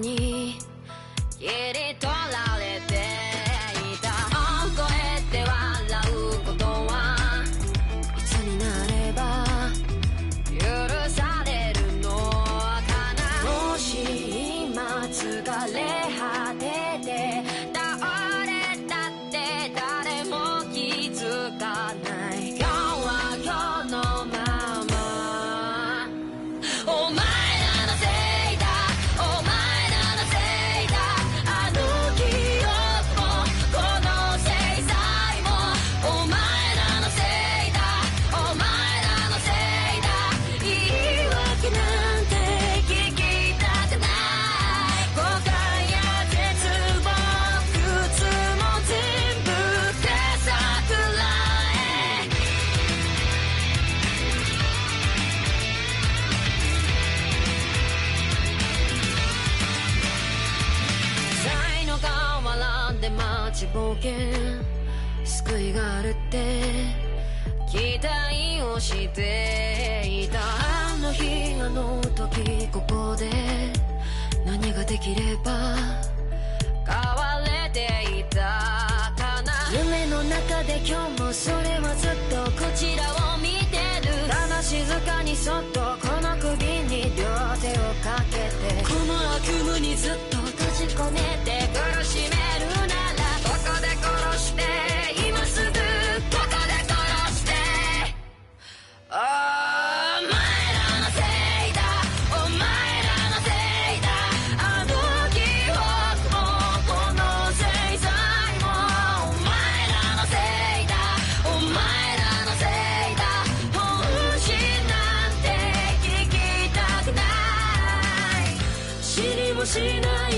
に切り取られていた。大声で笑うことはいつになれば許されるのかな。もし今疲れ果てて倒れたって誰も気づかない。今日は今日のまま。お前らのせいだ、お前らのせいだ。あの記憶もこの制裁もお前らのせいだ、お前らのせいだ。言い訳なんて聞きたくない。誤解や絶望靴も全部手さくらえ。才の河原で待ちぼうけ救いがあるって期待をしていた。あの日あの時ここで何ができれば変われていたかな。夢の中で今日もそれはずっとこちらを見てる。ただ静かにそっとこの首に両手をかけてこの悪夢にずっと閉じ込めて苦しめるならここで殺して今すぐここで殺して。お前らのせいだ、お前らのせいだ。あの記憶もこの制裁もお前らのせいだ、お前らのせいだ。本心なんて聞きたくない。知りもしない